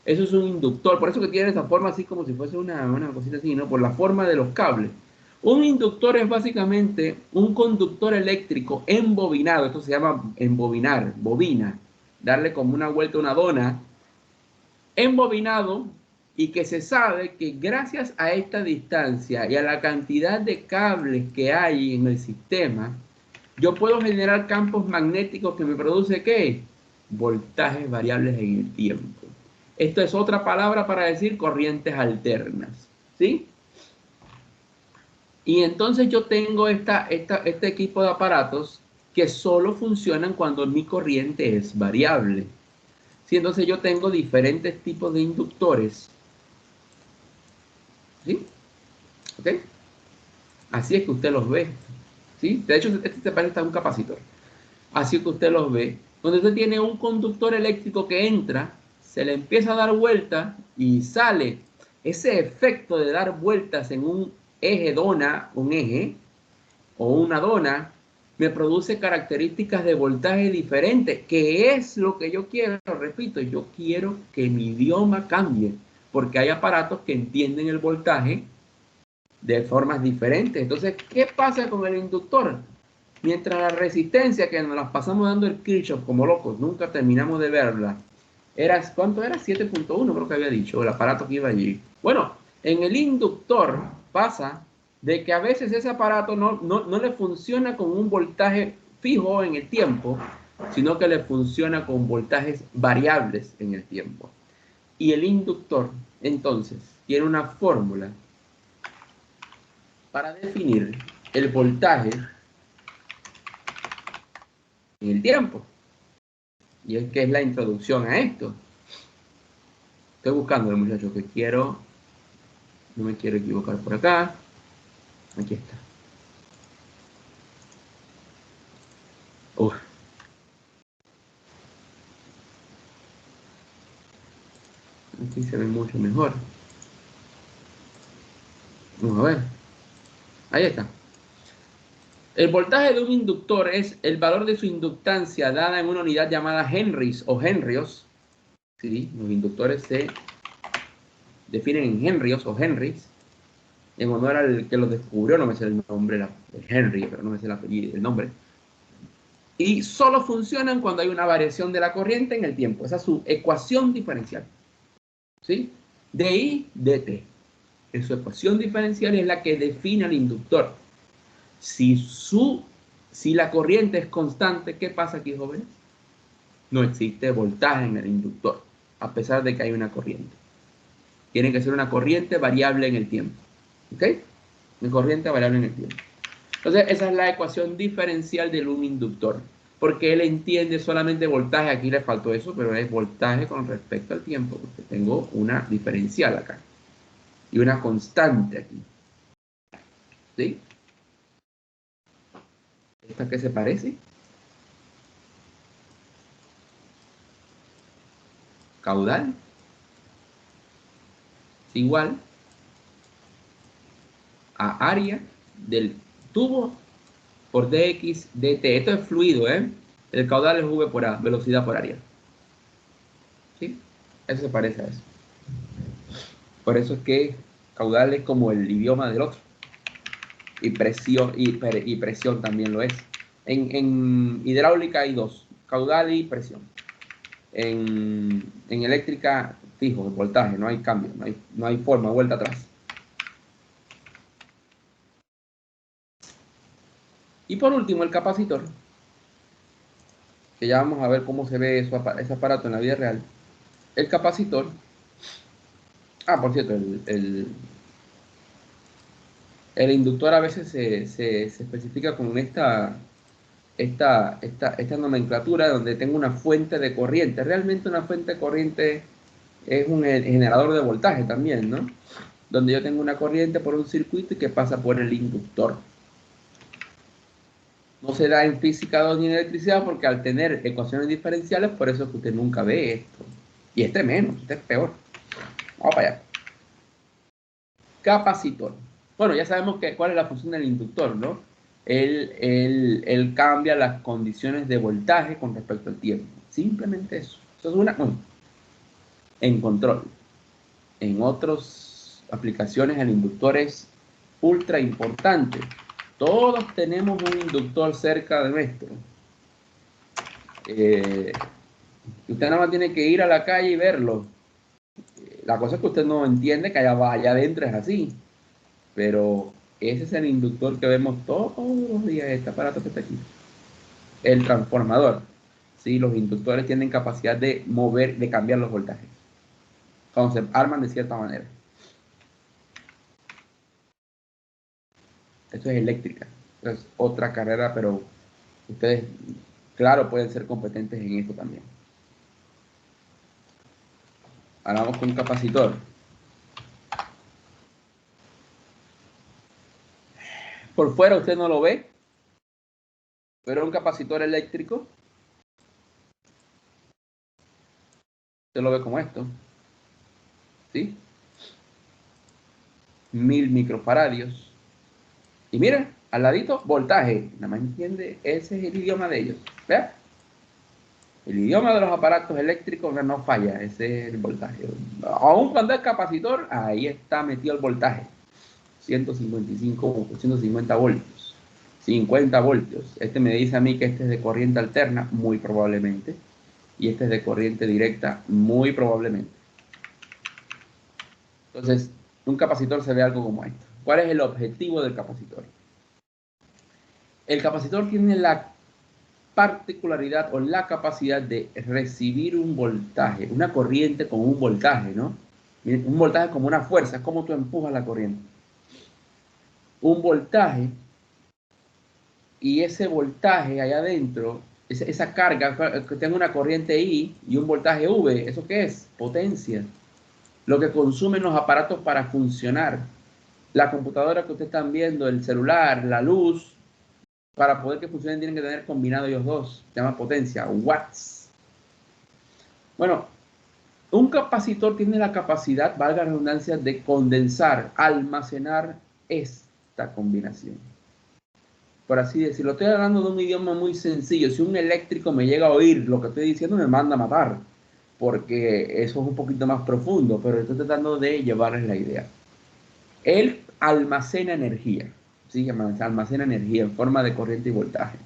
Eso es un inductor, por eso que tiene esa forma así como si fuese una cosita así, ¿no? Por la forma de los cables. Un inductor es básicamente un conductor eléctrico embobinado. Esto se llama embobinar, bobina. darle como una vuelta a una dona, embobinado, y que se sabe que gracias a esta distancia y a la cantidad de cables que hay en el sistema, yo puedo generar campos magnéticos que me produce ¿qué? Voltajes variables en el tiempo. Esto es otra palabra para decir corrientes alternas, ¿sí? Y entonces yo tengo este equipo de aparatos que solo funcionan cuando mi corriente es variable. ¿Sí? Entonces yo tengo diferentes tipos de inductores. ¿Sí? ¿Ok? Así es que usted los ve. ¿Sí? De hecho, este se parece a un capacitor. Así es que usted los ve. Cuando usted tiene un conductor eléctrico que entra, se le empieza a dar vuelta y sale. Ese efecto de dar vueltas en un eje dona, un eje o una dona, me produce características de voltaje diferentes, que es lo que yo quiero. Repito, yo quiero que mi idioma cambie, porque hay aparatos que entienden el voltaje de formas diferentes. Entonces, ¿qué pasa con el inductor? Mientras la resistencia, que nos las pasamos dando el Kirchhoff como locos, nunca terminamos de verla, ¿cuánto era? 7.1 creo que había dicho, el aparato que iba allí. Bueno, en el inductor pasa de que a veces ese aparato no le funciona con un voltaje fijo en el tiempo, sino que le funciona con voltajes variables en el tiempo. Y el inductor, entonces, tiene una fórmula para definir el voltaje en el tiempo. Y es que es la introducción a esto. Estoy buscando, muchachos, que quiero. No me quiero equivocar por acá. Aquí está. Uf. Aquí se ve mucho mejor. Vamos a ver. Ahí está. El voltaje de un inductor es el valor de su inductancia dada en una unidad llamada henrys o henrios. ¿Sí? Los inductores se definen en henrios o henrys. En honor al que los descubrió, no me sé el nombre de Henry, pero no me sé el apellido, el nombre. Y solo funcionan cuando hay una variación de la corriente en el tiempo. Esa es su ecuación diferencial. ¿Sí? De I, dt. Su ecuación diferencial es la que define al inductor. Si la corriente es constante, ¿qué pasa aquí, jóvenes? No existe voltaje en el inductor, a pesar de que hay una corriente. Tiene que ser una corriente variable en el tiempo. ¿Ok? Una corriente variable en el tiempo. Entonces, esa es la ecuación diferencial de un inductor. Porque él entiende solamente voltaje. Aquí le faltó eso, pero es voltaje con respecto al tiempo. Porque tengo una diferencial acá. Y una constante aquí. ¿Sí? ¿Esta qué se parece? Caudal. Igual a área del tubo por dx dt. Esto es fluido, ¿eh? El caudal es v por a, velocidad por área. ¿Sí? Eso se parece a eso. Por eso es que caudal es como el idioma del otro. Y presión, y presión también lo es. En hidráulica hay dos, caudal y presión. En eléctrica, fijo, el voltaje, no hay cambio, no hay forma, vuelta atrás. Y por último, el capacitor, que ya vamos a ver cómo se ve ese aparato en la vida real. El capacitor, por cierto, el inductor a veces se especifica con esta nomenclatura donde tengo una fuente de corriente. Realmente una fuente de corriente es un generador de voltaje también, ¿no? Donde yo tengo una corriente por un circuito y que pasa por el inductor. No se da en física 2 ni en electricidad porque al tener ecuaciones diferenciales, por eso es que usted nunca ve esto. Y este menos, este es peor. Vamos para allá. Capacitor. Bueno, ya sabemos cuál es la función del inductor, ¿no? Él cambia las condiciones de voltaje con respecto al tiempo. Simplemente eso. Eso es una... Bueno, en control. En otras aplicaciones el inductor es ultra importante. Todos tenemos un inductor cerca de nuestro. Usted nada más tiene que ir a la calle y verlo. La cosa es que usted no entiende que allá adentro es así. Pero ese es el inductor que vemos todos los días, este aparato que está aquí. El transformador. ¿Sí? Los inductores tienen capacidad de mover, de cambiar los voltajes. Cuando se arman de cierta manera. Esto es eléctrica. Es otra carrera, pero ustedes, claro, pueden ser competentes en esto también. Ahora vamos con un capacitor. Por fuera usted no lo ve, pero un capacitor eléctrico, usted lo ve como esto. ¿Sí? 1000 microfaradios. Y miren, al ladito, voltaje. Nada más entiende, ese es el idioma de ellos. ¿Vea? El idioma de los aparatos eléctricos no falla, ese es el voltaje. Aún cuando es capacitor, ahí está metido el voltaje. 155, 150 voltios. 50 voltios. Este me dice a mí que este es de corriente alterna, muy probablemente. Y este es de corriente directa, muy probablemente. Entonces, un capacitor se ve algo como esto. ¿Cuál es el objetivo del capacitor? El capacitor tiene la particularidad o la capacidad de recibir un voltaje, una corriente con un voltaje, ¿no? Un voltaje como una fuerza, es como tú empujas la corriente. Un voltaje, y ese voltaje allá adentro, esa carga, que tenga una corriente I y un voltaje V, ¿eso qué es? Potencia. Lo que consumen los aparatos para funcionar. La computadora que ustedes están viendo, el celular, la luz, para poder que funcionen tienen que tener combinado ellos dos. Se llama potencia, watts. Bueno, un capacitor tiene la capacidad, valga la redundancia, de condensar, almacenar esta combinación. Por así decirlo, estoy hablando de un idioma muy sencillo. Si un eléctrico me llega a oír lo que estoy diciendo, me manda a matar, porque eso es un poquito más profundo, pero estoy tratando de llevarles la idea. Él almacena energía, ¿sí? Almacena energía en forma de corriente y voltaje.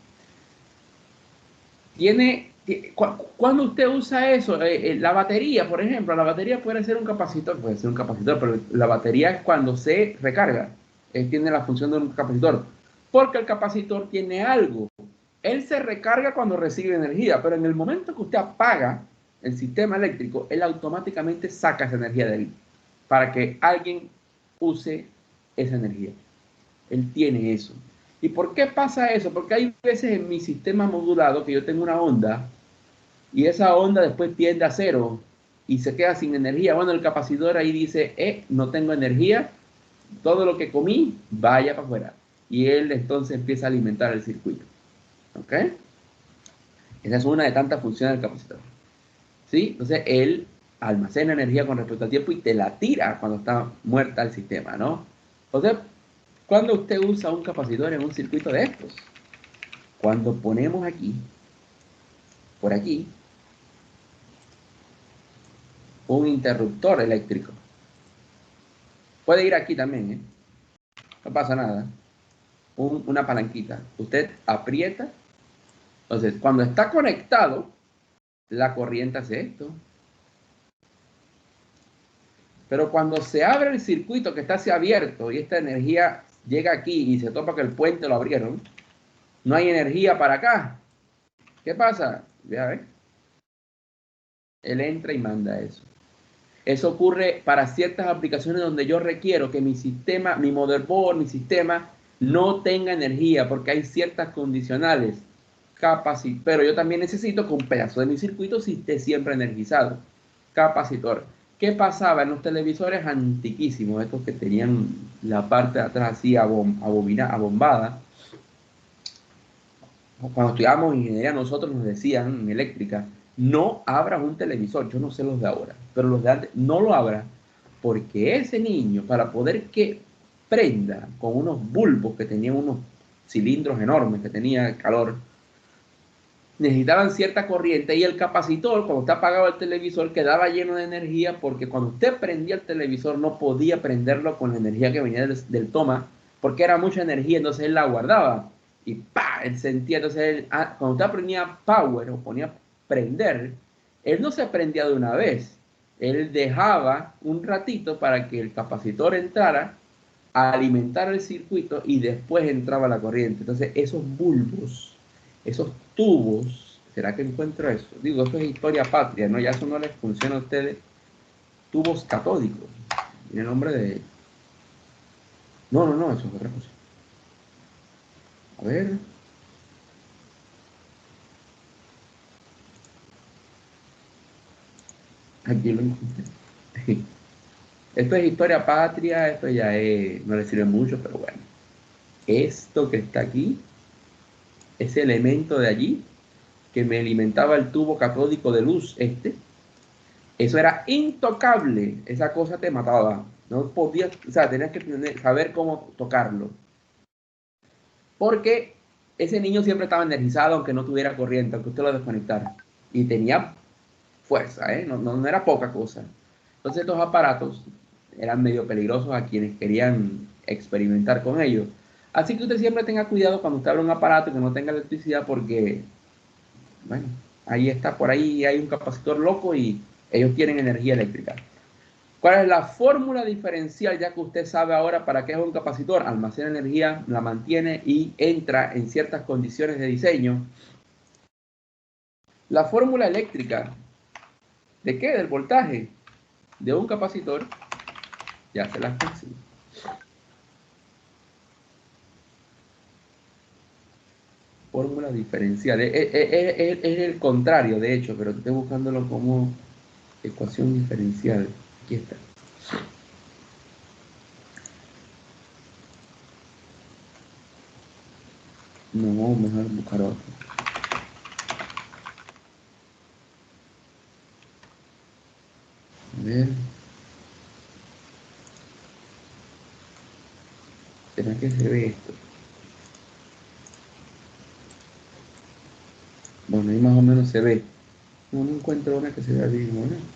Cuando usted usa eso, la batería, por ejemplo, la batería puede ser un capacitor, pero la batería es cuando se recarga, tiene la función de un capacitor, porque el capacitor tiene algo, él se recarga cuando recibe energía, pero en el momento que usted apaga el sistema eléctrico, él automáticamente saca esa energía de ahí, para que alguien use esa energía. Él tiene eso. ¿Y por qué pasa eso? Porque hay veces en mi sistema modulado que yo tengo una onda y esa onda después tiende a cero y se queda sin energía. Bueno, el capacitor ahí dice, no tengo energía, todo lo que comí, vaya para afuera. Y él entonces empieza a alimentar el circuito. ¿Ok? Esa es una de tantas funciones del capacitor. ¿Sí? Entonces él almacena energía con respecto al tiempo y te la tira cuando está muerta el sistema, ¿no? Entonces, ¿cuándo usted usa un capacitor en un circuito de estos? Cuando ponemos aquí, por aquí, un interruptor eléctrico. Puede ir aquí también, ¿eh? No pasa nada. Una palanquita. Usted aprieta. Entonces, cuando está conectado, la corriente hace esto. Pero cuando se abre el circuito que está así abierto y esta energía llega aquí y se topa que el puente lo abrieron, no hay energía para acá. ¿Qué pasa? Ya ves. Él entra y manda eso. Eso ocurre para ciertas aplicaciones donde yo requiero que mi sistema, mi motherboard, mi sistema no tenga energía porque hay ciertas condicionales. Pero yo también necesito que un pedazo de mi circuito esté siempre energizado. Capacitor. ¿Qué pasaba en los televisores antiquísimos, estos que tenían la parte de atrás así abombada? Cuando estudiábamos ingeniería, nosotros nos decían en eléctrica, no abras un televisor. Yo no sé los de ahora, pero los de antes, no lo abras, porque ese niño, para poder que prenda con unos bulbos que tenían unos cilindros enormes, que tenía calor, necesitaban cierta corriente y el capacitor, cuando está apagado el televisor, quedaba lleno de energía porque cuando usted prendía el televisor no podía prenderlo con la energía que venía del toma porque era mucha energía, entonces él la guardaba y ¡pah! Él sentía, entonces él, cuando usted ponía power o ponía prender, Él no se prendía de una vez. Él dejaba un ratito para que el capacitor entrara a alimentar el circuito y después entraba la corriente. Entonces, esos bulbos, esos tubos, ¿será que encuentro eso? Digo, eso es historia patria, ¿no? Ya eso no les funciona a ustedes. Tubos catódicos. Tiene el nombre de... No, no, no, eso es otra cosa. A ver. Aquí lo encontré. Esto es historia patria, esto ya es, no le sirve mucho, pero bueno. Esto que está aquí, ese elemento de allí, que me alimentaba el tubo catódico de luz, eso era intocable. Esa cosa te mataba. No podías, o sea, tenías que saber cómo tocarlo. Porque ese niño siempre estaba energizado, aunque no tuviera corriente, aunque usted lo desconectara. Y tenía fuerza, ¿eh? No era poca cosa. Entonces estos aparatos eran medio peligrosos a quienes querían experimentar con ellos. Así que usted siempre tenga cuidado cuando usted abra un aparato que no tenga electricidad porque, bueno, ahí está, por ahí hay un capacitor loco y ellos tienen energía eléctrica. ¿Cuál es la fórmula diferencial ya que usted sabe ahora para qué es un capacitor? Almacena energía, la mantiene y entra en ciertas condiciones de diseño. La fórmula eléctrica, ¿de qué? Del voltaje de un capacitor, ya se las consigo. Fórmula diferencial. Es el contrario, de hecho, pero estoy buscándolo como ecuación diferencial. Aquí está. No, mejor buscar otro. A ver. ¿Será que se ve esto? Bueno, ahí más o menos se ve. No encuentro una que se vea bien, ¿no?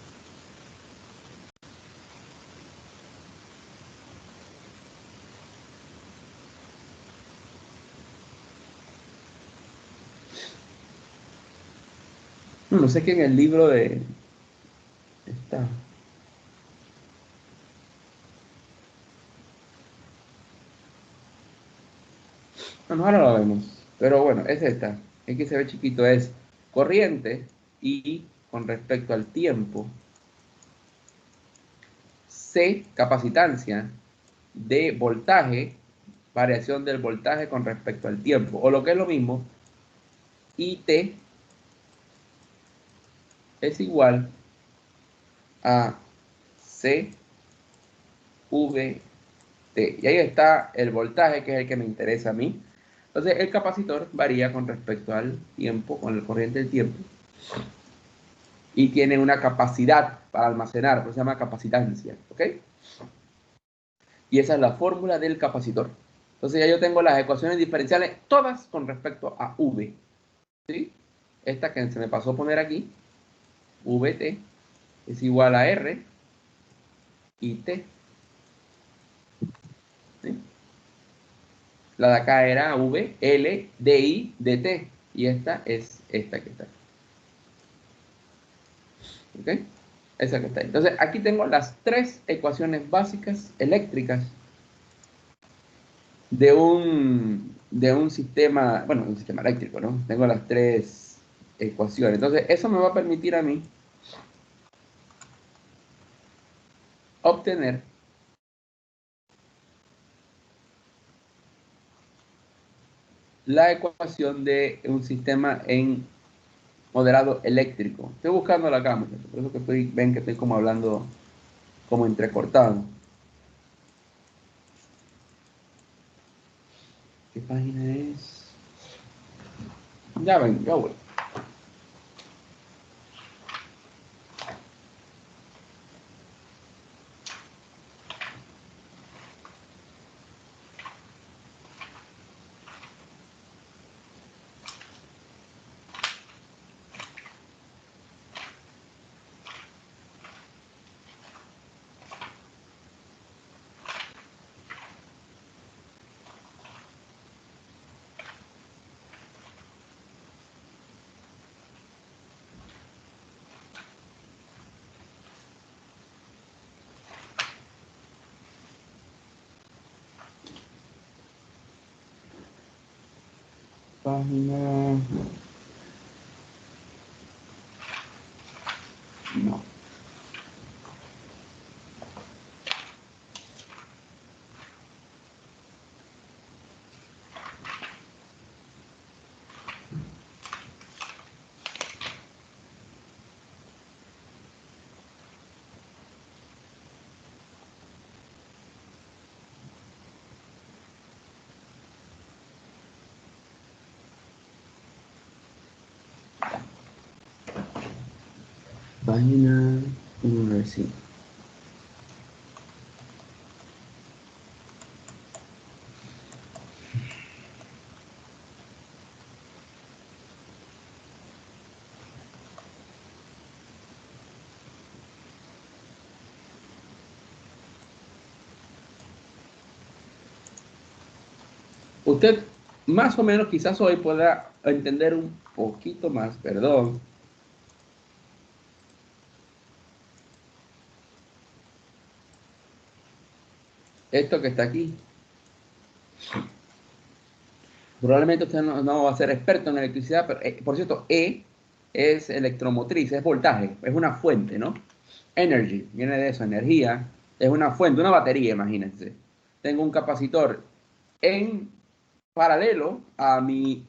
No sé que en el libro de... Está. Bueno, ahora lo vemos. Pero bueno, es esta. Es que se ve chiquito. Es corriente y con respecto al tiempo. C, capacitancia. D, voltaje. Variación del voltaje con respecto al tiempo. O lo que es lo mismo. Y T es igual a C, V, T. Y ahí está el voltaje, que es el que me interesa a mí. Entonces, el capacitor varía con respecto al tiempo, con el corriente del tiempo. Y tiene una capacidad para almacenar, pues se llama capacitancia. ¿Ok? Y esa es la fórmula del capacitor. Entonces, ya yo tengo las ecuaciones diferenciales, todas con respecto a V. ¿Sí? Esta que se me pasó a poner aquí, VT, es igual a R y T. ¿Sí? La de acá era V, L, DI, DT. Y esta es esta que está. ¿Ok? Esa que está ahí. Entonces, aquí tengo las tres ecuaciones básicas eléctricas de un sistema, bueno, un sistema eléctrico, ¿no? Tengo las tres ecuaciones. Entonces, eso me va a permitir a mí obtener la ecuación de un sistema en moderado eléctrico. Estoy buscando la cámara, por eso que ven que estoy como hablando como entrecortado. ¿Qué página es? Ya ven, ya voy. página. No. Página 195. Usted más o menos quizás hoy pueda entender un poquito más, perdón. Esto que está aquí. Probablemente usted no va a ser experto en electricidad, pero por cierto, E es electromotriz, es voltaje, es una fuente, ¿no? Energy, viene de eso, energía, es una fuente, una batería, imagínense. Tengo un capacitor en paralelo a mi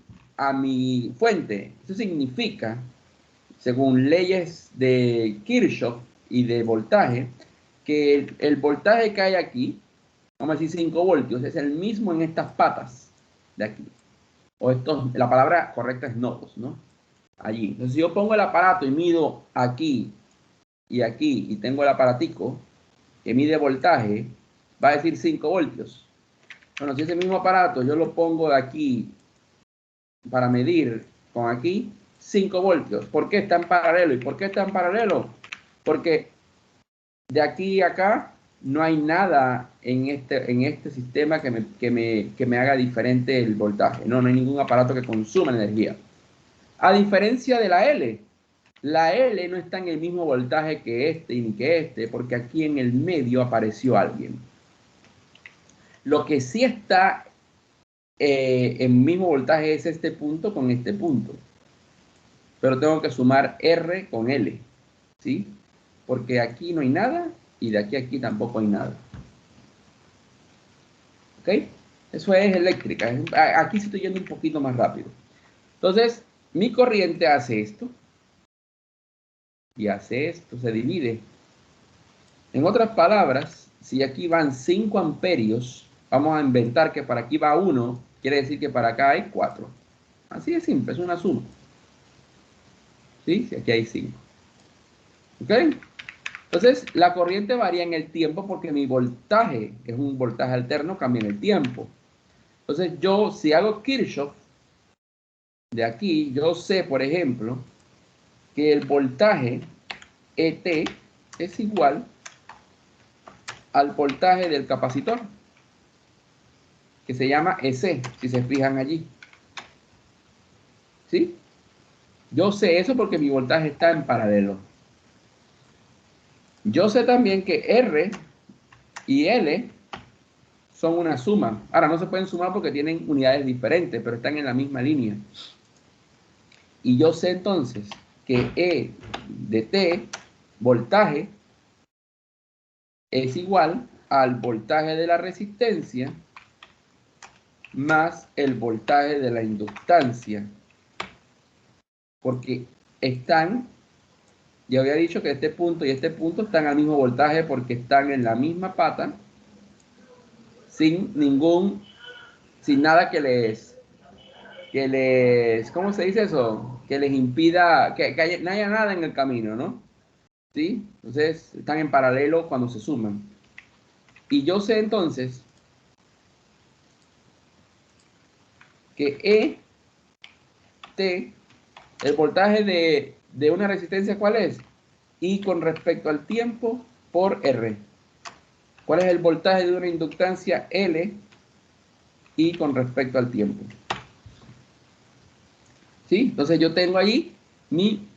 fuente. Eso significa, según leyes de Kirchhoff y de voltaje, que el voltaje que hay aquí, vamos a decir 5 voltios, es el mismo en estas patas de aquí. O estos, la palabra correcta es nodos, ¿no? Allí. Entonces, si yo pongo el aparato y mido aquí y aquí, y tengo el aparatico que mide voltaje, va a decir 5 voltios. Bueno, si ese mismo aparato yo lo pongo de aquí para medir con aquí, 5 voltios. ¿Por qué está en paralelo? ¿Y por qué está en paralelo? Porque de aquí a acá no hay nada en este sistema que me haga diferente el voltaje. No hay ningún aparato que consuma energía. A diferencia de la L no está en el mismo voltaje que este ni que este, porque aquí en el medio apareció alguien. Lo que sí está en mismo voltaje es este punto con este punto. Pero tengo que sumar R con L, ¿sí? Porque aquí no hay nada y de aquí a aquí tampoco hay nada. ¿Ok? Eso es eléctrica. Aquí sí estoy yendo un poquito más rápido. Entonces, mi corriente hace esto y hace esto, se divide. En otras palabras, si aquí van 5 amperios, vamos a inventar que para aquí va 1, quiere decir que para acá hay 4. Así de simple, es una suma. ¿Sí? Si aquí hay 5. ¿Ok? Entonces, la corriente varía en el tiempo porque mi voltaje, que es un voltaje alterno, cambia en el tiempo. Entonces, yo, si hago Kirchhoff, de aquí, yo sé, por ejemplo, que el voltaje ET es igual al voltaje del capacitor, que se llama EC, si se fijan allí. ¿Sí? Yo sé eso porque mi voltaje está en paralelo. Yo sé también que R y L son una suma. Ahora no se pueden sumar porque tienen unidades diferentes, pero están en la misma línea. Y yo sé entonces que E de T, voltaje, es igual al voltaje de la resistencia más el voltaje de la inductancia. Porque están, ya había dicho que este punto y este punto están al mismo voltaje porque están en la misma pata, sin nada que les, ¿cómo se dice eso? Que les impida, que no haya nada en el camino, ¿no? ¿Sí? Entonces, están en paralelo cuando se suman. Y yo sé entonces que ET, el voltaje de una resistencia, ¿cuál es? I con respecto al tiempo por R. ¿Cuál es el voltaje de una inductancia? L, I con respecto al tiempo. ¿Sí? Entonces yo tengo ahí mi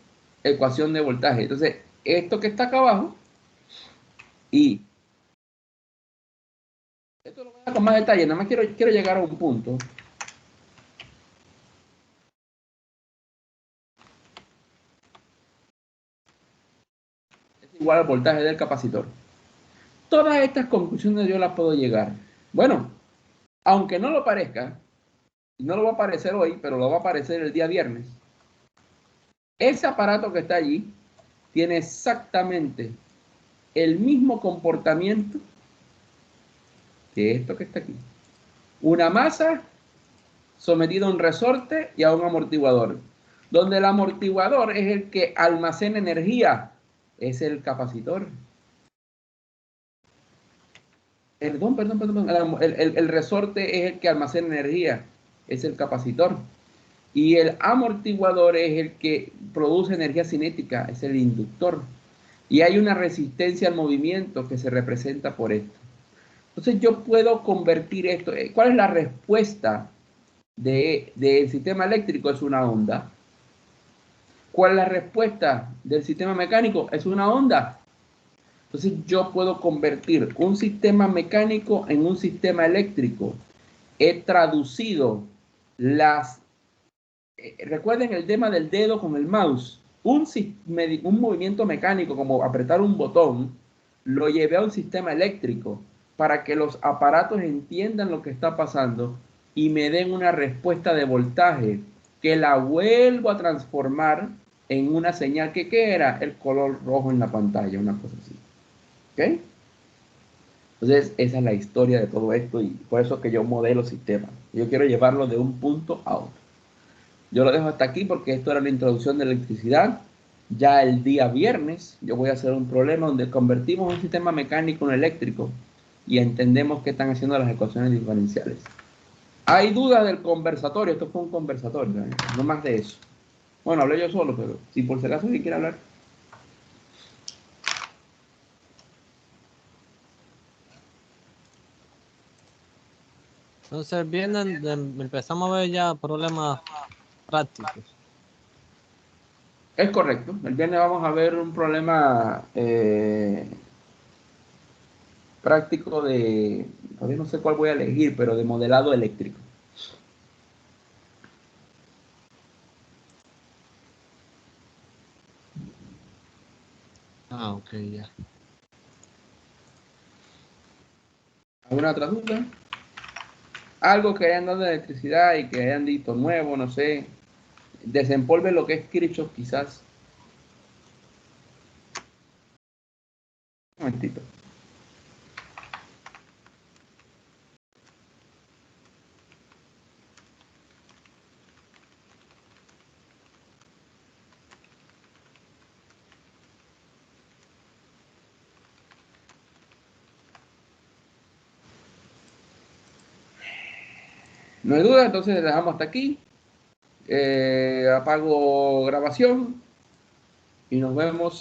ecuación de voltaje. Entonces, esto que está acá abajo, y esto lo voy a dar con más detalle, nada más quiero llegar a un punto. igual al voltaje del capacitor. Todas estas conclusiones yo las puedo llegar. Bueno, aunque no lo parezca, no lo va a aparecer hoy, pero lo va a aparecer el día viernes. Ese aparato que está allí tiene exactamente el mismo comportamiento que esto que está aquí. Una masa sometida a un resorte y a un amortiguador, donde el amortiguador es el que almacena energía, es el capacitor. Perdón. El resorte es el que almacena energía, es el capacitor. Y el amortiguador es el que produce energía cinética, es el inductor. Y hay una resistencia al movimiento que se representa por esto. Entonces yo puedo convertir esto. ¿Cuál es la respuesta del sistema eléctrico? Es una onda. ¿Cuál es la respuesta del sistema mecánico? Es una onda. Entonces yo puedo convertir un sistema mecánico en un sistema eléctrico. He traducido las... recuerden el tema del dedo con el mouse. Un movimiento mecánico como apretar un botón, lo llevé a un sistema eléctrico para que los aparatos entiendan lo que está pasando y me den una respuesta de voltaje que la vuelvo a transformar en una señal que ¿qué era? El color rojo en la pantalla, una cosa así. ¿Ok? Entonces, esa es la historia de todo esto y por eso es que yo modelo sistemas. Yo quiero llevarlo de un punto a otro. Yo lo dejo hasta aquí porque esto era la introducción de electricidad. Ya el día viernes yo voy a hacer un problema donde convertimos un sistema mecánico en eléctrico y entendemos qué están haciendo las ecuaciones diferenciales. Hay dudas del conversatorio. Esto fue un conversatorio, no más de eso. Bueno, hablé yo solo, pero si por si acaso alguien quiere hablar. Entonces vienen, empezamos a ver ya problemas prácticos. Es correcto. El viernes vamos a ver un problema práctico de, todavía no sé cuál voy a elegir, pero de modelado eléctrico. Ah, ok, ya. ¿Alguna otra duda? Algo que hayan dado de electricidad y que hayan dicho nuevo, no sé. Desempolve lo que es Kirchhoff quizás. Un momentito. No hay duda, entonces dejamos hasta aquí. Apago grabación y nos vemos